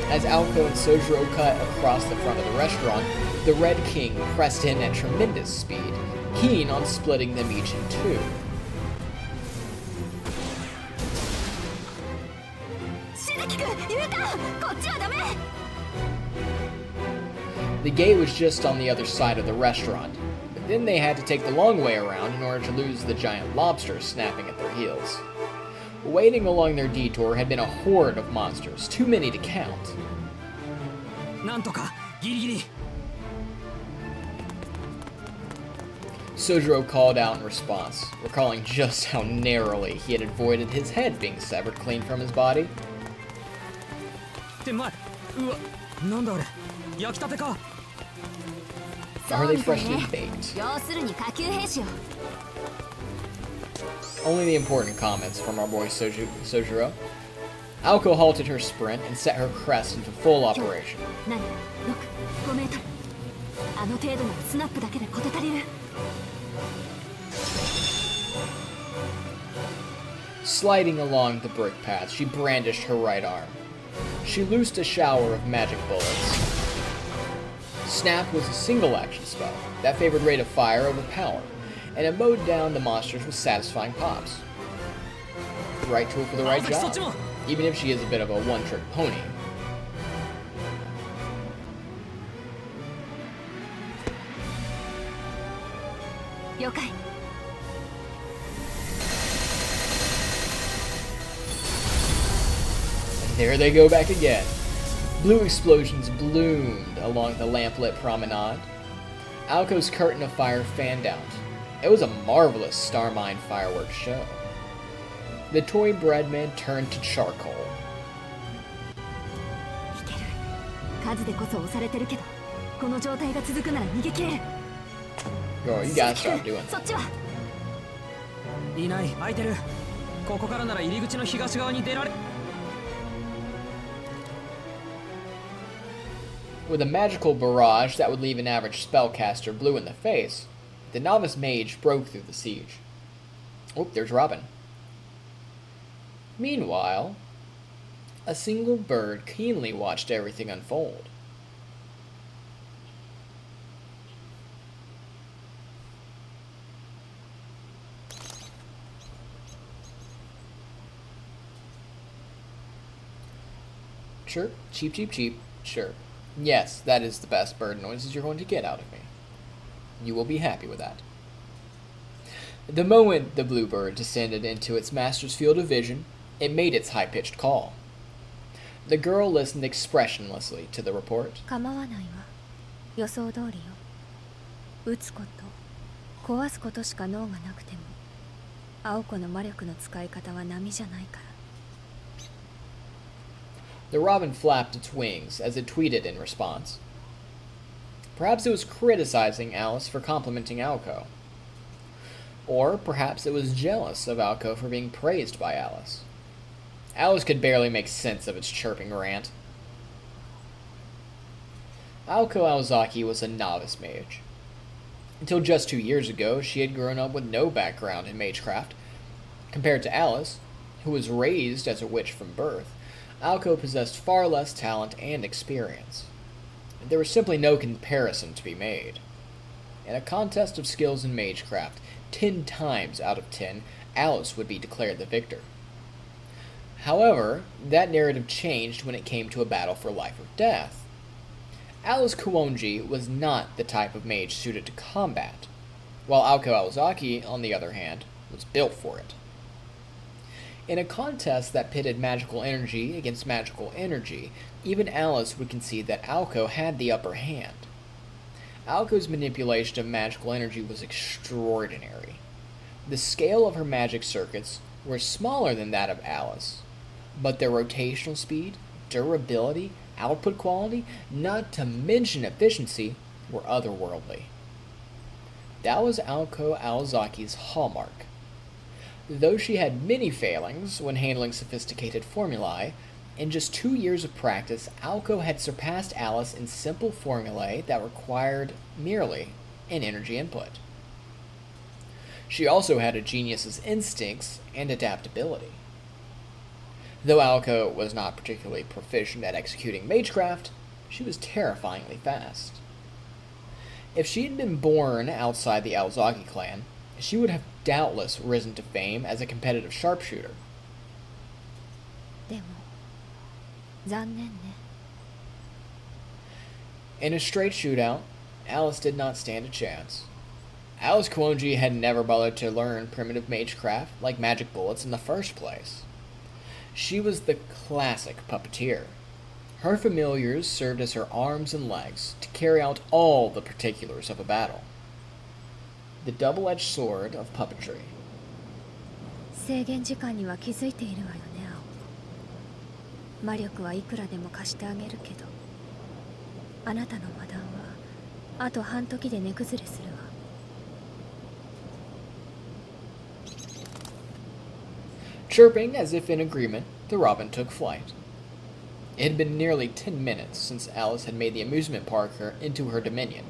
As Aoko and Soujyuro cut across the front of the restaurant, the Red King pressed in at tremendous speed, keen on splitting them each in 2. The gate was just on the other side of the restaurant, but then they had to take the long way around in order to lose the giant lobster snapping at their heels. Waiting along their detour had been a horde of monsters, too many to count. なんとかギリギリ。 Soujyuro called out in response, recalling just how narrowly he had avoided his head being severed clean from his body. 手前。うわ、なんだあれ。焼きたてか。 Are they freshly baked? 要するに下級兵士よ。 Only the important comments from our boy Soujyuro. Aoko halted her sprint and set her crest into full operation. 何？5メートル。あの程度のスナップだけで事足りる。 Sliding along the brick path, she brandished her right arm. She loosed a shower of magic bullets. Snap was a single action spell that favored rate of fire over power, and it mowed down the monsters with satisfying pops. The right tool for the right job, even if she is a bit of a one-trick pony. Yokai. And there they go back again. Blue explosions bloomed along the lamplit promenade. Aoko's curtain of fire fanned out. It was a marvelous Starmine fireworks show. The toy breadman turned to charcoal. いける。数でこそ押されてるけど、この状態が続くなら逃げ切れる。 Girl, you gotta stop doing そ that. っちは。いない、空いてる。ここからなら入り口の東側に出られ。 With a magical barrage that would leave an average spellcaster blue in the face, the novice mage broke through the siege. Oh, there's Robin. Meanwhile, a single bird keenly watched everything unfold. Chirp, cheep, cheep, cheep, chirp. Yes, that is the best bird noises you're going to get out of me. You will be happy with that. The moment the bluebird descended into its master's field of vision, it made its high-pitched call. The girl listened expressionlessly to the report. 構わないわ。予想通りよ。撃つこと、壊すことしか脳がなくても、青子の魔力の使い方は波じゃないから。The robin flapped its wings as it tweeted in response. Perhaps it was criticizing Alice for complimenting Aoko. Or perhaps it was jealous of Aoko for being praised by Alice. Alice could barely make sense of its chirping rant. Aoko Aozaki was a novice mage. Until just 2 years ago, she had grown up with no background in magecraft. Compared to Alice, who was raised as a witch from birth, Aoko possessed far less talent and experience. There was simply no comparison to be made. In a contest of skills in magecraft, 10 times out of 10, Alice would be declared the victor. However, that narrative changed when it came to a battle for life or death. Alice Kuonji was not the type of mage suited to combat, while Aoko Aozaki, on the other hand, was built for it. In a contest that pitted magical energy against magical energy, even Alice would concede that Aoko had the upper hand. Aoko's manipulation of magical energy was extraordinary. The scale of her magic circuits were smaller than that of Alice, but their rotational speed, durability, output quality, not to mention efficiency, were otherworldly. That was Aoko Aozaki's hallmark. Though she had many failings when handling sophisticated formulae, in just 2 years of practice, Aoko had surpassed Alice in simple formulae that required merely an energy input. She also had a genius's instincts and adaptability. Though Aoko was not particularly proficient at executing magecraft, she was terrifyingly fast. If she had been born outside the Aozaki clan, she would have doubtless risen to fame as a competitive sharpshooter. でも、残念ね。In a straight shootout, Alice did not stand a chance. Alice Kuonji had never bothered to learn primitive magecraft like magic bullets in the first place. She was the classic puppeteer. Her familiars served as her arms and legs to carry out all the particulars of a battle. The double-edged sword of puppetry. 制限時間には気づいているわよね、青。魔力はいくらでも貸してあげるけど、あなたの魔弾はあと半時で値崩れするわ。Chirping as if in agreement, the robin took flight. It had been nearly 10 minutes since Alice had made the amusement park into her dominion.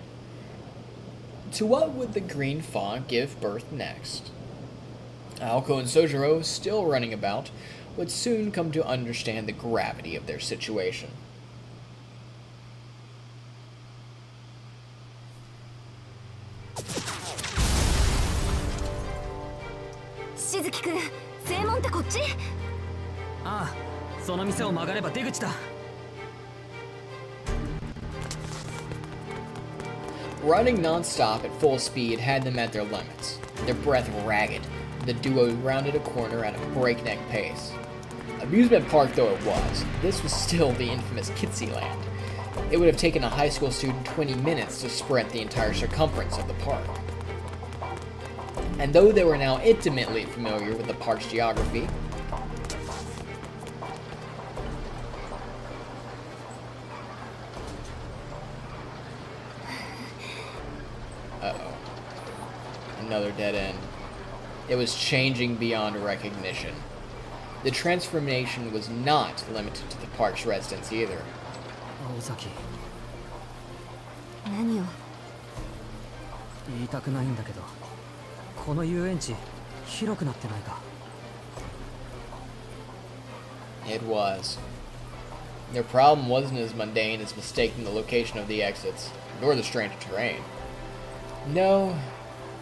To what would the green fawn give birth next? Aoko and Soujyuro, still running about, would soon come to understand the gravity of their situation. しずきくん、正門ってこっち？ああ、その店を曲がれば出口だ。Running non-stop at full speed had them at their limits, their breath ragged. The duo rounded a corner at a breakneck pace. Amusement park though it was, this was still the infamous Kitsyland. It would have taken a high school student 20 minutes to sprint the entire circumference of the park. And though they were now intimately familiar with the park's geography, uh-oh. Another dead end. It was changing beyond recognition. The transformation was not limited to the park's residents either. 青崎、何を？言いたくないんだけど、この遊園地広くなってないか？ It was. Their problem wasn't as mundane as mistaking the location of the exits, nor the strange terrain. No,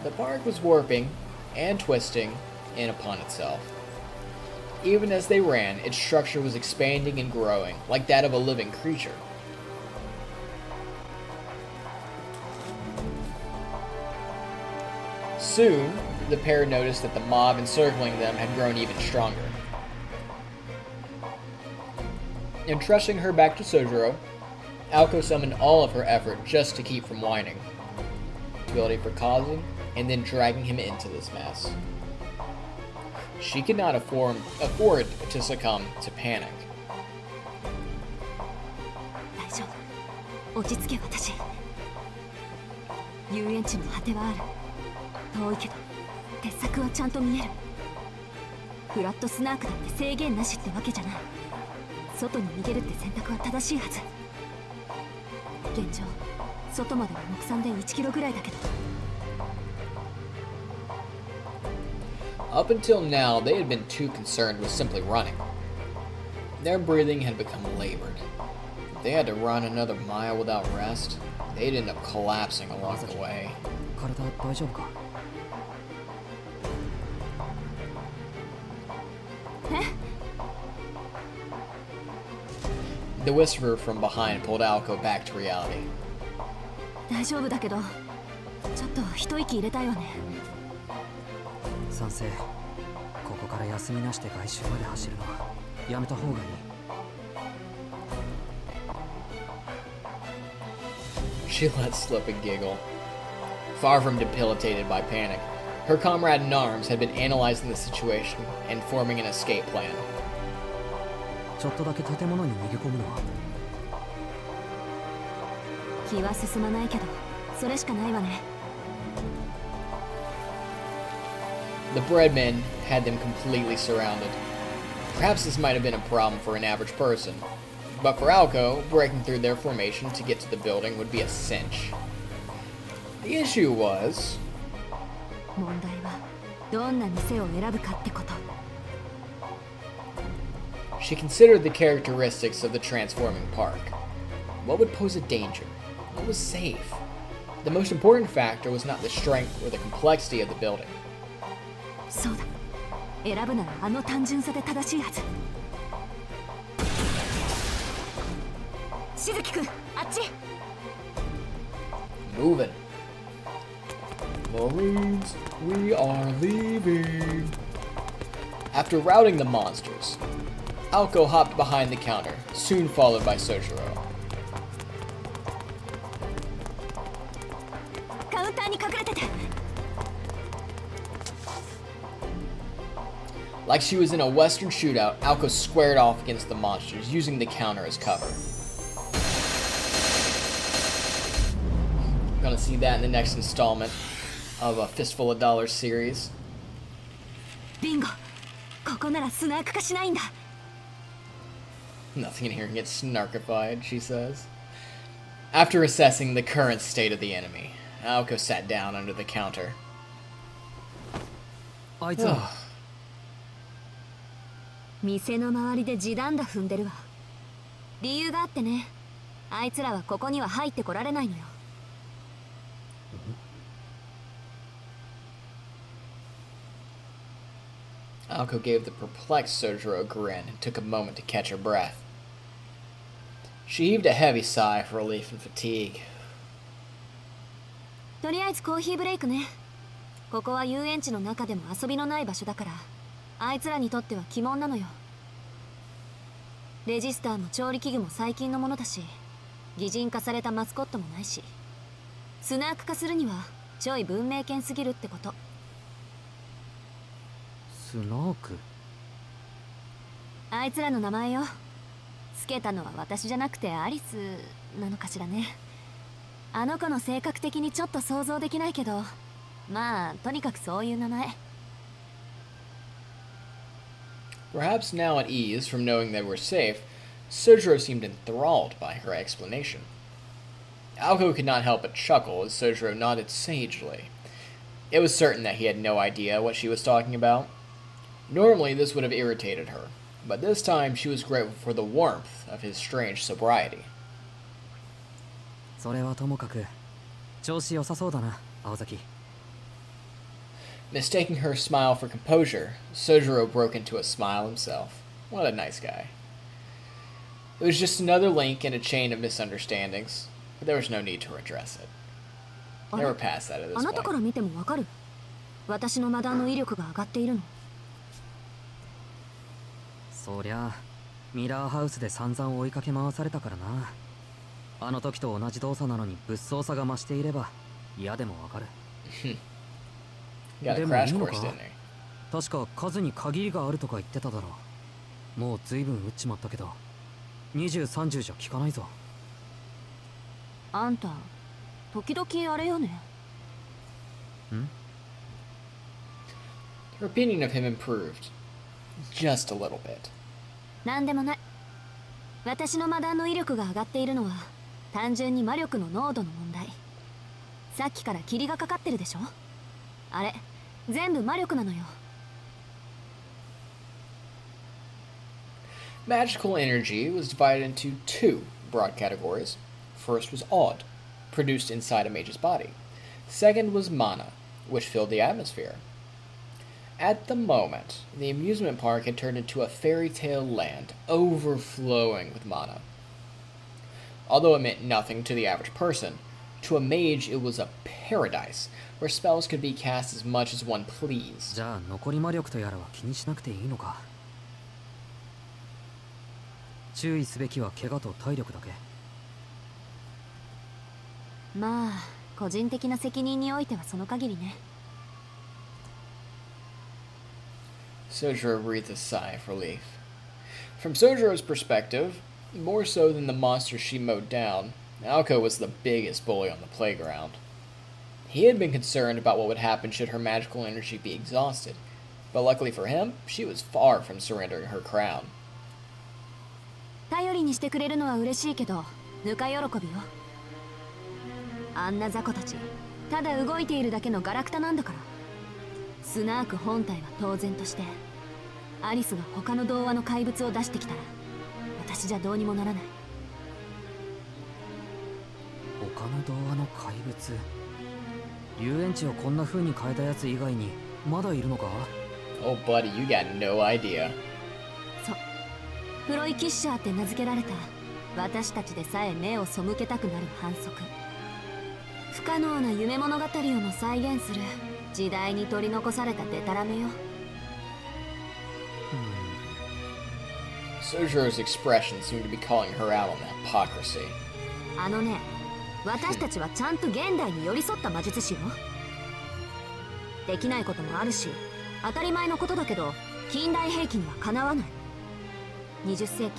the park was warping and twisting in upon itself. Even as they ran, its structure was expanding and growing, like that of a living creature. Soon, the pair noticed that the mob encircling them had grown even stronger. Entrusting her back to Soujyuro, Aoko summoned all of her effort just to keep from whining, ability for causing and then dragging him into this mess. She could not afford to succumb to panic. 大丈夫。落ち着け私。遊園地の果てはある。遠いけど鉄柵はちゃんと見える。フラットスナークだって制限なしってわけじゃない。外に逃げるって選択は正しいはず。現状外までは目算で1キロぐらいだけど。Up until now, they had been too concerned with simply running. Their breathing had become labored. If they had to run another mile without rest, they'd end up collapsing along the way. 体大丈夫か？The whisperer from behind pulled Aoko back to reality. 大丈夫だけどちょっと一息入れたいわね。賛成。ここから休みなしで外周まで走るのはやめた方がいい。She let slip a giggle. Far from debilitated by panic, her comrade in arms had been analyzing the situation and forming an escape plan. ちょっとだけ建物に逃げ込むのは。気は進まないけどそれしかないわね。The breadmen had them completely surrounded. Perhaps this might have been a problem for an average person, but for Aoko, breaking through their formation to get to the building would be a cinch. The issue was... 問題はどんな店を選ぶかってこと。She considered the characteristics of the transforming park. What would pose a danger? What was safe? The most important factor was not the strength or the complexity of the building. そうだ。選ぶならあの単純さで正しいはず。しずきくん、あっち。Moving. Marines, we are leaving. After routing the monsters, Aoko hopped behind the counter, soon followed by Soujyuro. カウンターに隠れてて。Like she was in a Western shootout, Aoko squared off against the monsters, using the counter as cover. Gonna see that in the next installment of a Fistful of Dollars series. ビンゴ。ここならスナーク化しないんだ。Nothing in here can get snarkified, she says. After assessing the current state of the enemy, Aoko sat down under the counter. あいつは店の周りで地団打踏んでるわ。理由があってね。あいつらはここには入ってこられないのよ。Aoko gave the perplexed Soujyuro a grin and took a moment to catch her breath. She heaved a heavy sigh of relief and fatigue. とりあえずコーヒーブレイクね。ここは遊園地の中でも遊びのない場所だから、あいつらにとっては鬼門なのよ。レジスターも調理器具も最近のものだし、擬人化されたマスコットもないし、スナーク化するにはちょい文明犬すぎるってこと。スナーク。あいつらの名前よ。つけたのは私じゃなくてアリスなのかしらね。あの子の性格的にちょっと想像できないけど、まあとにかくそういう名前。Perhaps now at ease from knowing they were safe, Soujyuro seemed enthralled by her explanation. Aoko could not help but chuckle as Soujyuro nodded sagely. It was certain that he had no idea what she was talking about. Normally, this would have irritated her, But this time she was grateful for the warmth of his strange sobriety. それはともかく調子良さそうだな、青崎。 Mistaking her smile for composure, Sojyuro broke into a smile himself. What a nice guy. It was just another link in a chain of misunderstandings, but there was no need to redress it. They were past that at this あなたから point. 見てもわかる？私の魔弾の威力が上がっているの。そりゃミラーハウスで散々追いかけ回されたからな。あの時と同じ動作なのに物騒さが増していれば嫌でもわかる。Got a でも crash いいの course, か？ didn't he? 確か数に限りがあるとか言ってただろう。もう随分撃っちまったけど20、30じゃ効かないぞ。あんた時々あれよね。ん？ Her opinion of him improved. Just a little bit. なんでもない。私の魔弾の威力が上がっているのは単純に魔力の濃度の問題。さっきから霧がかかってるでしょ。あれ全部魔力なのよ。Magical energy was divided into two broad categories. First was odd, produced inside a mage's body. Second was mana, which filled the atmosphere. At the moment, the amusement park had turned into a fairy tale land overflowing with mana. Although it meant nothing to the average person, to a mage it was a paradise where spells could be cast as much as one pleased. じゃあ残り魔力とやらは気にしなくていいのか。注意すべきは怪我と体力だけ。まあ個人的な責任においてはその限りね。Sojyuro breathed a sigh of relief. From Sojuro's perspective, more so than the monsters she mowed down, Aoko was the biggest bully on the playground. He had been concerned about what would happen should her magical energy be exhausted, but luckily for him, she was far from surrendering her crown. 頼りにしてくれるのは嬉しいけどぬか喜びよ。あんな雑魚たちただ動いているだけのガラクタなんだから。スナーク本体は当然としてアリスが他の童話の怪物を出してきたら私じゃどうにもならない。他の童話の怪物。遊園地をこんな風に変えたやつ以外にまだいるのか？ Oh buddy, you got no idea. そう、プロイキッシャーって名付けられた私たちでさえ目を背けたくなる反則。不可能な夢物語をも再現する時代に取り残されたデタラメよ。Sojuro's expression seemed to be calling her out on the hypocrisy. あのね、私たちはちゃんと現代に寄り添った魔術師よ。できないこともあるし当たり前のことだけど近代兵器にはかなわない。20世紀、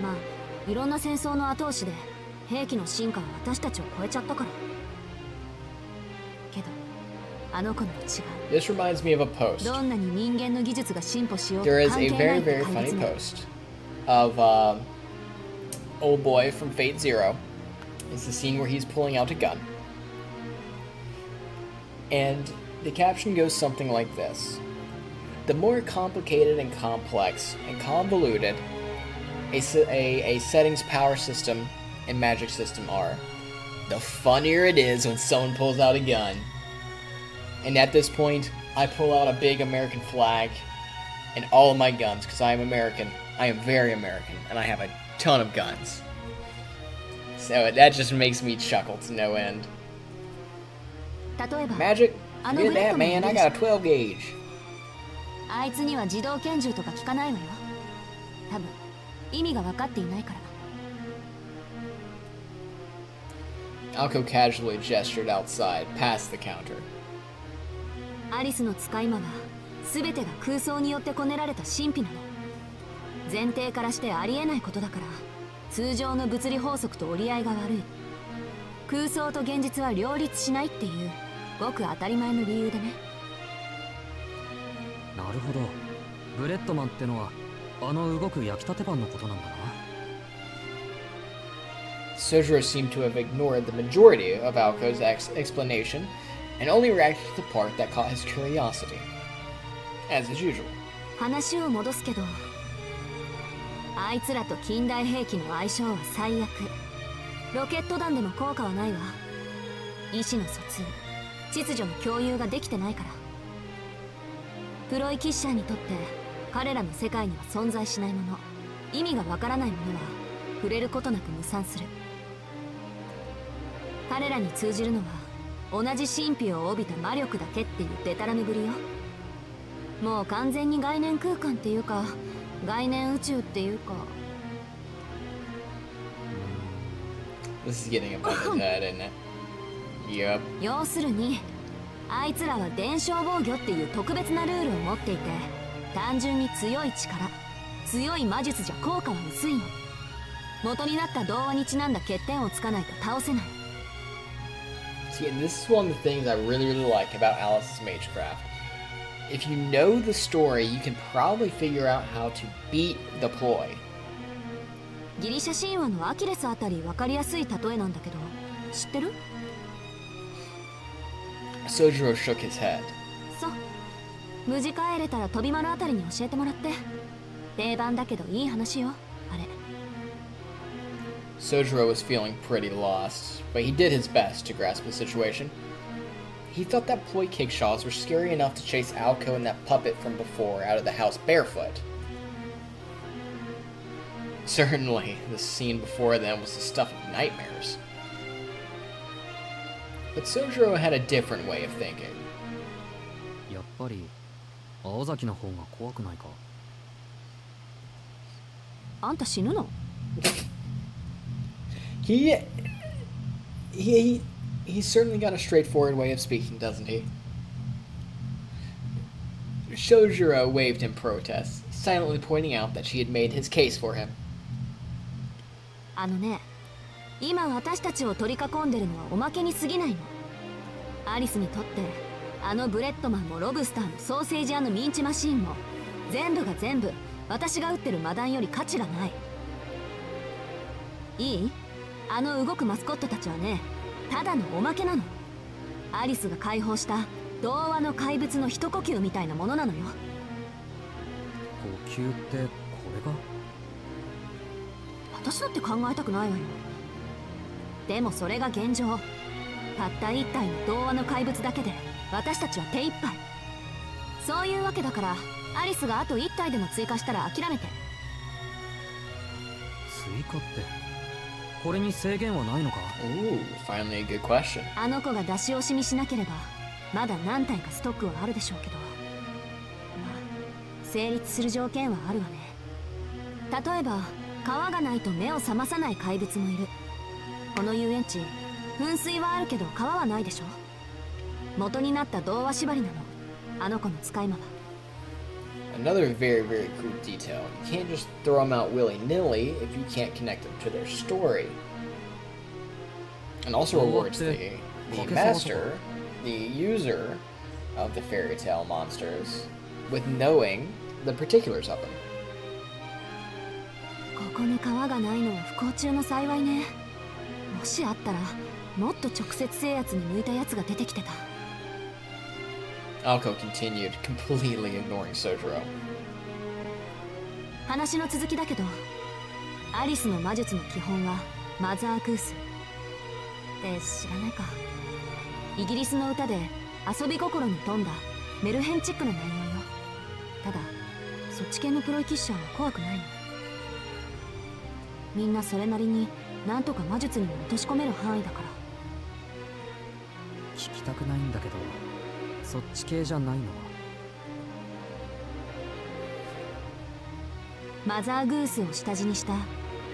まあいろんな戦争の後押しで兵器の進化は私たちを超えちゃったから。けどあの子のは違う。 This reminds me of a post. どんなに人間の技術が進歩しようと There is 関 a 係ない very, って very 怪 funny 物ね。 post of old boy from Fate Zero. It's the scene where he's pulling out a gun. And the caption goes something like this. The more complicated and complex and convoluted a setting's power system and magic system are, the funnier it is when someone pulls out a gun. And at this point, I pull out a big American flag and all of my guns, because I am American. I am very American, and I have a ton of guns. So that just makes me chuckle to no end. 例えば Magic? あの Forget ブレッ that, ドマン man. いる I でしょ。 got a 12 gauge. あいつには自動拳銃とか効かないわよ。多分意味が分かっていないから。 Aoko casually gestured outside, past the counter. アリスの使い魔は全てが空想によってこねられた神秘なの。前提からしてありえないことだから通常の物理法則と折り合いが悪い。空想と現実は両立しないっていうごく当たり前の理由でね。なるほど。ブレッドマンってのはあの動く焼きたてパンのことなんだな。Sojyuro seemed to have ignored the majority of Aoko's explanation and only reacted to the part that caught his curiosity. As is usual. 話を戻すけどあいつらと近代兵器の相性は最悪。ロケット弾でも効果はないわ。意思の疎通、秩序の共有ができてないから。プロイキッシャーにとって彼らの世界には存在しないもの、意味がわからないものは触れることなく無賛する。彼らに通じるのは同じ神秘を帯びた魔力だけっていうデタラメぶりよ。もう完全に概念空間っていうか概念宇宙っていうか。 This is getting above his head, isn't it? Yep. 要するにあいつらは伝承防御っていう特別なルールを持っていて、単純に強い力、強い魔術じゃ効果は薄いの。元になった童話にちなんだ欠点をつかないと倒せない。 See, and this is one of the things I really, really like about Alice's Magecraft. If you know the story, you can probably figure out how to beat the ploy. ギリシャ神話のアキレスあたり分かりやすい例えなんだけど、知ってる？ Sojyuro shook his head. そう、無事帰れたら飛び丸あたりに教えてもらって。定番だけどいい話よ、あれ。 Sojyuro was feeling pretty lost, but he did his best to grasp the situation. He thought that ploy kickshaws were scary enough to chase Aoko and that puppet from before out of the house barefoot. Certainly, the scene before them was the stuff of nightmares. But Sojyuro had a different way of thinking. やっぱり青崎の方が怖くないか。あんた死ぬの？ He's certainly got a straightforward way of speaking, doesn't he? Sojyuro waved in protest, silently pointing out that she had made his case for him. あのね、今私たちを取り囲んでるのはおまけに過ぎないの。アリスにとってあのブレッドマンもロブスターもソーセージ屋のミンチマシーンも全部が全部私が撃ってる魔弾より価値がない。いい？あの動くマスコットたちはね、ただのおまけなの。アリスが解放した童話の怪物の一呼吸みたいなものなのよ。呼吸ってこれが？私だって考えたくないわよ。でもそれが現状。たった一体の童話の怪物だけで私たちは手一杯。そういうわけだからアリスがあと一体でも追加したら諦めて。追加ってこれに制限はないのか？ Ooh, finally a good question. あの子が出し惜しみしなければまだ何体かストックはあるでしょうけど、まあ成立する条件はあるわね。例えば川がないと目を覚まさない怪物もいる。この遊園地噴水はあるけど川はないでしょ。元になった童話縛りなの、あの子の使い魔は。 Another very, very cool detail. You can't just throw them out willy-nilly if you can't connect them to their story. And also rewards the master, the user of the fairy tale monsters, with knowing the particulars of them. ここに川がないのは不幸中の幸いね。もしあったらもっと直接制圧に向いたやつが出てきてた。 Aoko continued, completely ignoring Sojyuro. 話の続きだけど、アリスの魔術の基本はマザーグースって知らないか。イギリスの歌で遊び心に富んだメルヘンチックな内容よ。ただそっち系のプロイキッシャーは怖くないの。みんなそれなりになんとか魔術にも落とし込める範囲だから。聞きたくないんだけど、そっち系じゃないのは？マザーグースを下地にした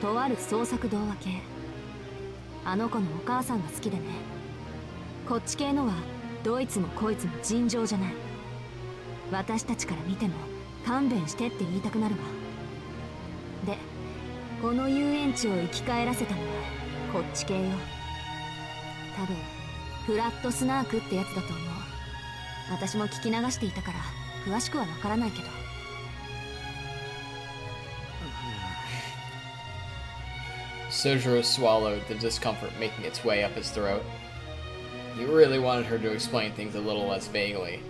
とある創作童話系。あの子のお母さんが好きでね。こっち系のはどいつもこいつも尋常じゃない。私たちから見ても勘弁してって言いたくなるわ。でこの遊園地を生き返らせたのはこっち系よ。多分フラットスナークってやつだと思う。私も聞き流していたから詳しくはわからないけど。Sojyuro swallowed, the discomfort making its way up his throat. He really wanted her to explain things a little less vaguely.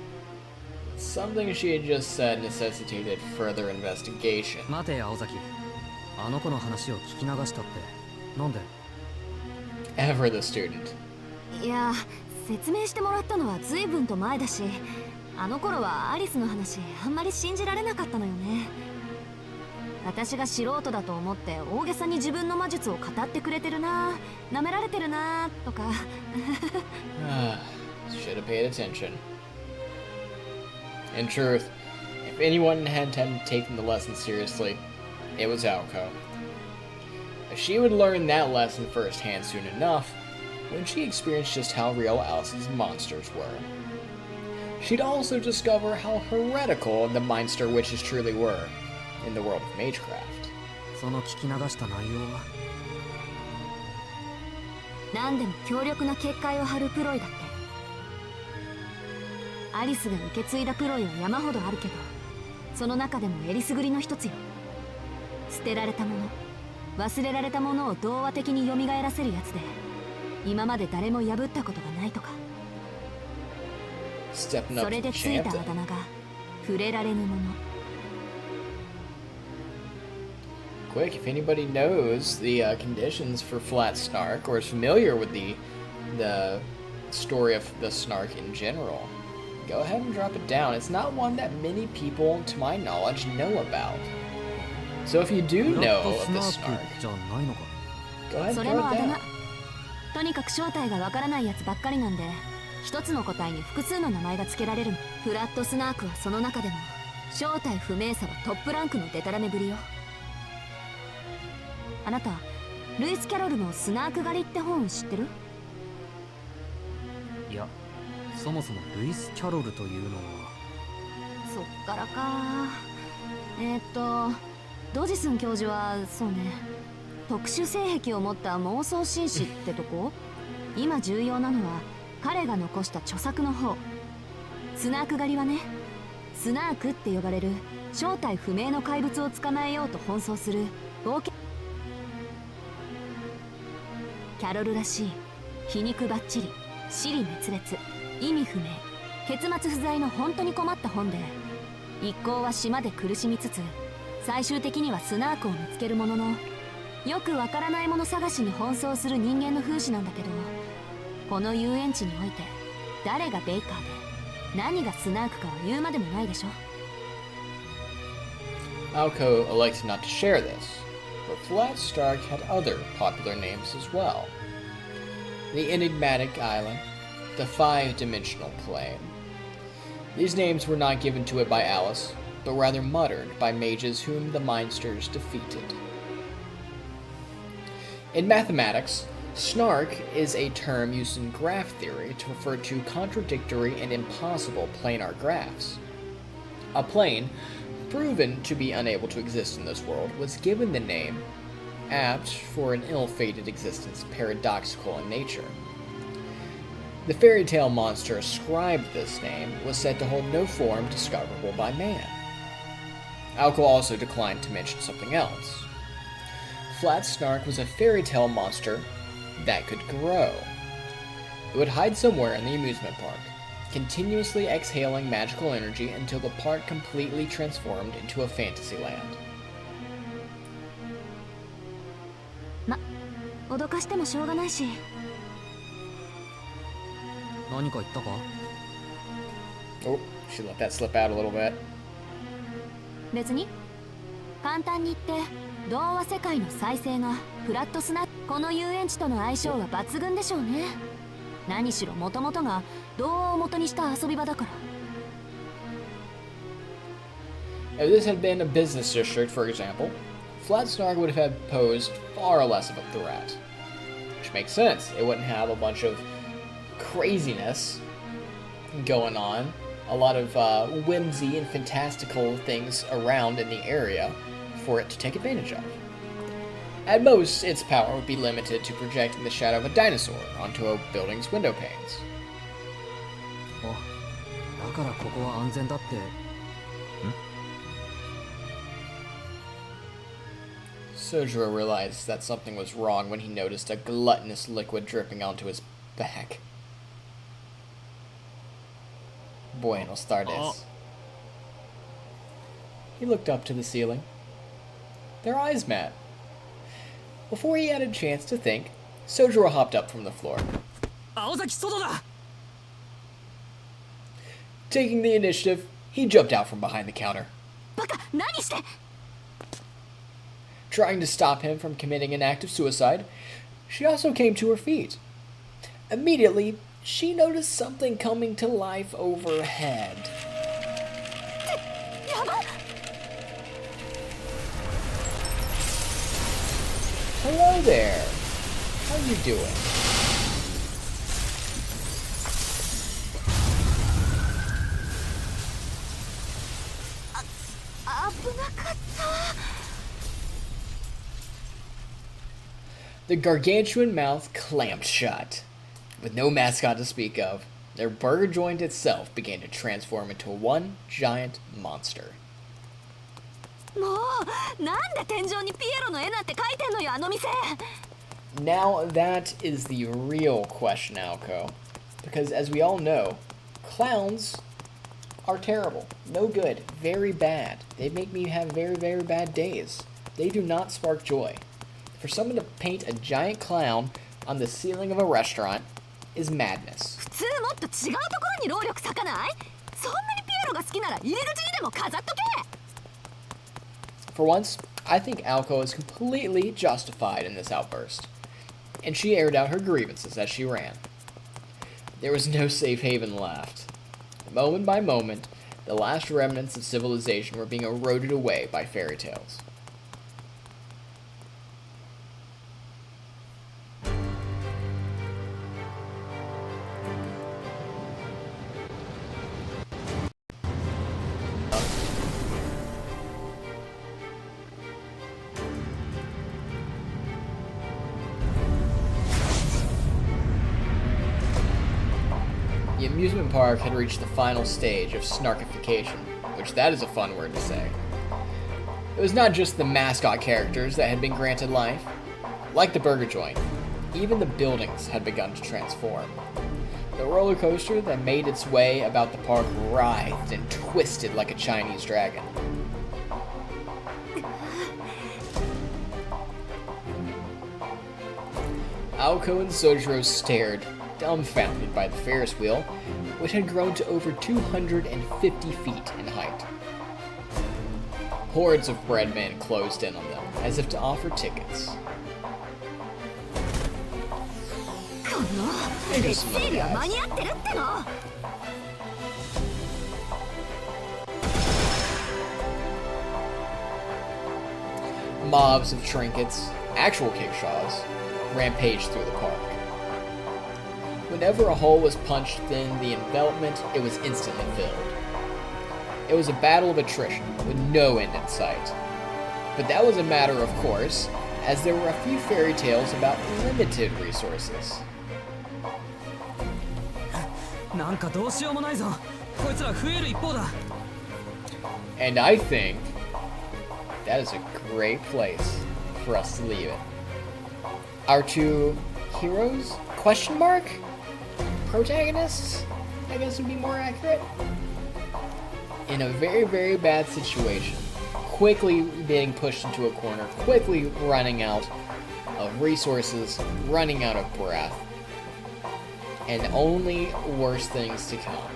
Something she had just said necessitated further investigation. 待て青崎、あの子の話を聞き流したって、なんで？ Ever the student. いや、説明してもらったのは随分と前だし、あの頃はアリスの話あんまり信じられなかったのよね。私が素人だと思って大げさに自分の魔術を語ってくれてるな、舐められてるなとか。Should have paid attention. In truth, if anyone had taken the lesson seriously, it was Aoko. She would learn that lesson firsthand soon enough when she experienced just how real Alice's monsters were. She'd also discover how heretical the Minster witches truly were in the world of magecraft. その聞き流した内容は？何でも強力な結界を張るプロイだって。アリスが受け継いだプロイは山ほどあるけど、その中でもえりすぐりの一つよ。捨てられたもの、忘れられたものを童話的に蘇らせるやつで、今まで誰も破ったことがないとか。それでついたあだ名が触れられぬもの。Quick, if anybody knows the conditions for Flat Snark or is familiar with the story of the Snark in general, go ahead and drop it down. It's not one that many people, to my knowledge, know about. So if you do know of the Snark, じゃないのか？ go ahead and それ throw もあ it だ名。 down. とにかく正体がわからないやつばっかりなんで、一つの個体に複数の名前が付けられるの。フラットスナークはその中でも正体不明さはトップランクのデタラメぶりよ。あなた、ルイス・キャロルのスナーク狩りって本知ってる？いや、そもそもルイス・キャロルというのは。そっからか。ドジスン教授はそうね、特殊性癖を持った妄想紳士ってとこ。今重要なのは彼が残した著作の方。スナーク狩りはね、スナークって呼ばれる正体不明の怪物を捕まえようと奔走する冒険。キャロルらしい皮肉ばっちり、支離滅裂、意味不明、結末不在の本当に困った本で、一行は島で苦しみつつ最終的にはスナークを見つけるものの、よくわからないもの探しに奔走する人間の風刺なんだけど、この遊園地において誰がベイカーで何がスナークかは言うまでもないでしょ。 Aoko elected not to share this, but Flat Snark had other popular names as well. The Enigmatic Island, the Five-Dimensional Plane. These names were not given to it by Alice, but rather muttered by mages whom the Minsters defeated. In mathematics, snark is a term used in graph theory to refer to contradictory and impossible planar graphs. A plane, proven to be unable to exist in this world, was given the name, apt for an ill-fated existence paradoxical in nature. The fairy tale monster ascribed this name was said to hold no form discoverable by man. Aoko also declined to mention something else. Flat Snark was a fairy tale monster that could grow. It would hide somewhere in the amusement park, continuously exhaling magical energy until the park completely transformed into a fantasy land. ま、脅かしてもしょうがないし。何か言ったか？ Oh, she let that slip out a little bit. 別に。簡単に言って、童話世界の再生がフラットスナック、この遊園地との相性は抜群でしょうね。何しろ元々が童話を元にした遊び場だから。 If this had been a business district, for example, Flat Snark would have posed far less of a threat. Which makes sense. It wouldn't have a bunch of craziness going on, a lot of whimsy and fantastical things around in the area for it to take advantage of. At most, its power would be limited to projecting the shadow of a dinosaur onto a building's window panes. あ、だからここは安全だって。Sojyuro realized that something was wrong when he noticed a gluttonous liquid dripping onto his back. Buenos tardes. He looked up to the ceiling. Their eyes met, Before he had a chance to think, Sojyuro hopped up from the floor. 青崎外だ Taking the initiative, he jumped out from behind the counter. バカ、何して。 Trying to stop him from committing an act of suicide, she also came to her feet. Immediately, she noticed something coming to life overhead. やば。 Hello there. How you doing? 危なかった。 The gargantuan mouth clamped shut. With no mascot to speak of, their burger joint itself began to transform into one giant monster. もうなんで天井にピエロの絵なんて描いてんのよ、あの店。 Now that is the real question, Aoko. Because as we all know, clowns are terrible. No good. Very bad. They make me have very, very bad days. They do not spark joy. For someone to paint a giant clown on the ceiling of a restaurant is madness. 普通もっと違うところに労力割かない？そんなにピエロが好きなら入り口にでも飾っとけ。 For once, I think Aoko is completely justified in this outburst, and she aired out her grievances as she ran. There was no safe haven left. Moment by moment, the last remnants of civilization were being eroded away by fairy tales. The amusement park had reached the final stage of snarkification, which that is a fun word to say. It was not just the mascot characters that had been granted life. Like the burger joint, even the buildings had begun to transform. The roller coaster that made its way about the park writhed and twisted like a Chinese dragon. Aoko and Soujyuro stared, dumbfounded by the Ferris wheel, which had grown to over 250 feet in height. Hordes of breadmen closed in on them, as if to offer tickets. このレッツ整理は間に合ってるっての。 Mobs of trinkets, actual kickshaws, rampaged through the park. Whenever a hole was punched in the envelopment, it was instantly filled. It was a battle of attrition, with no end in sight. But that was a matter of course, as there were a few fairy tales about limited resources. なんかどうしようもないぞこいつら増える一方だ And I think that is a great place for us to leave it. Our two heroes? Question mark? Protagonists? I guess would be more accurate. In a very, very bad situation. Quickly being pushed into a corner. Quickly running out of resources. Running out of breath. And only worse things to come.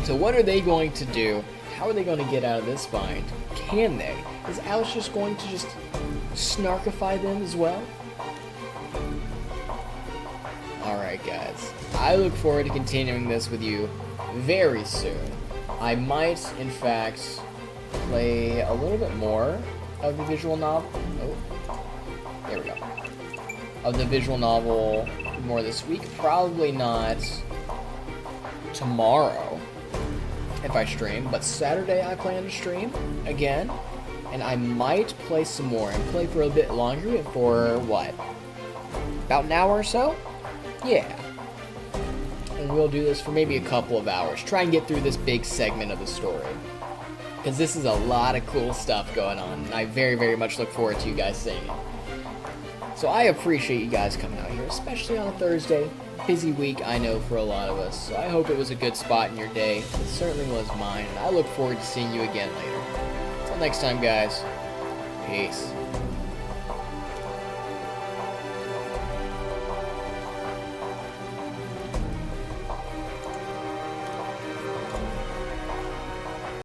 So what are they going to do? How are they going to get out of this bind? Can they? Is Alice just going to just snarkify them as well? Alright guys, I look forward to continuing this with you very soon. I might, in fact, play a little bit more of the visual novel. Oh, there we go. Of the visual novel more this week. Probably not tomorrow if I stream, but Saturday I plan to stream again, and I might play some more and play for a bit longer for what? About an hour or so? Yeah. And we'll do this for maybe a couple of hours. Try and get through this big segment of the story. Because this is a lot of cool stuff going on, and I very, very much look forward to you guys seeing it. So I appreciate you guys coming out here, especially on a Thursday. Busy week, I know, for a lot of us. So I hope it was a good spot in your day. It certainly was mine, and I look forward to seeing you again later. Until next time, guys. Peace.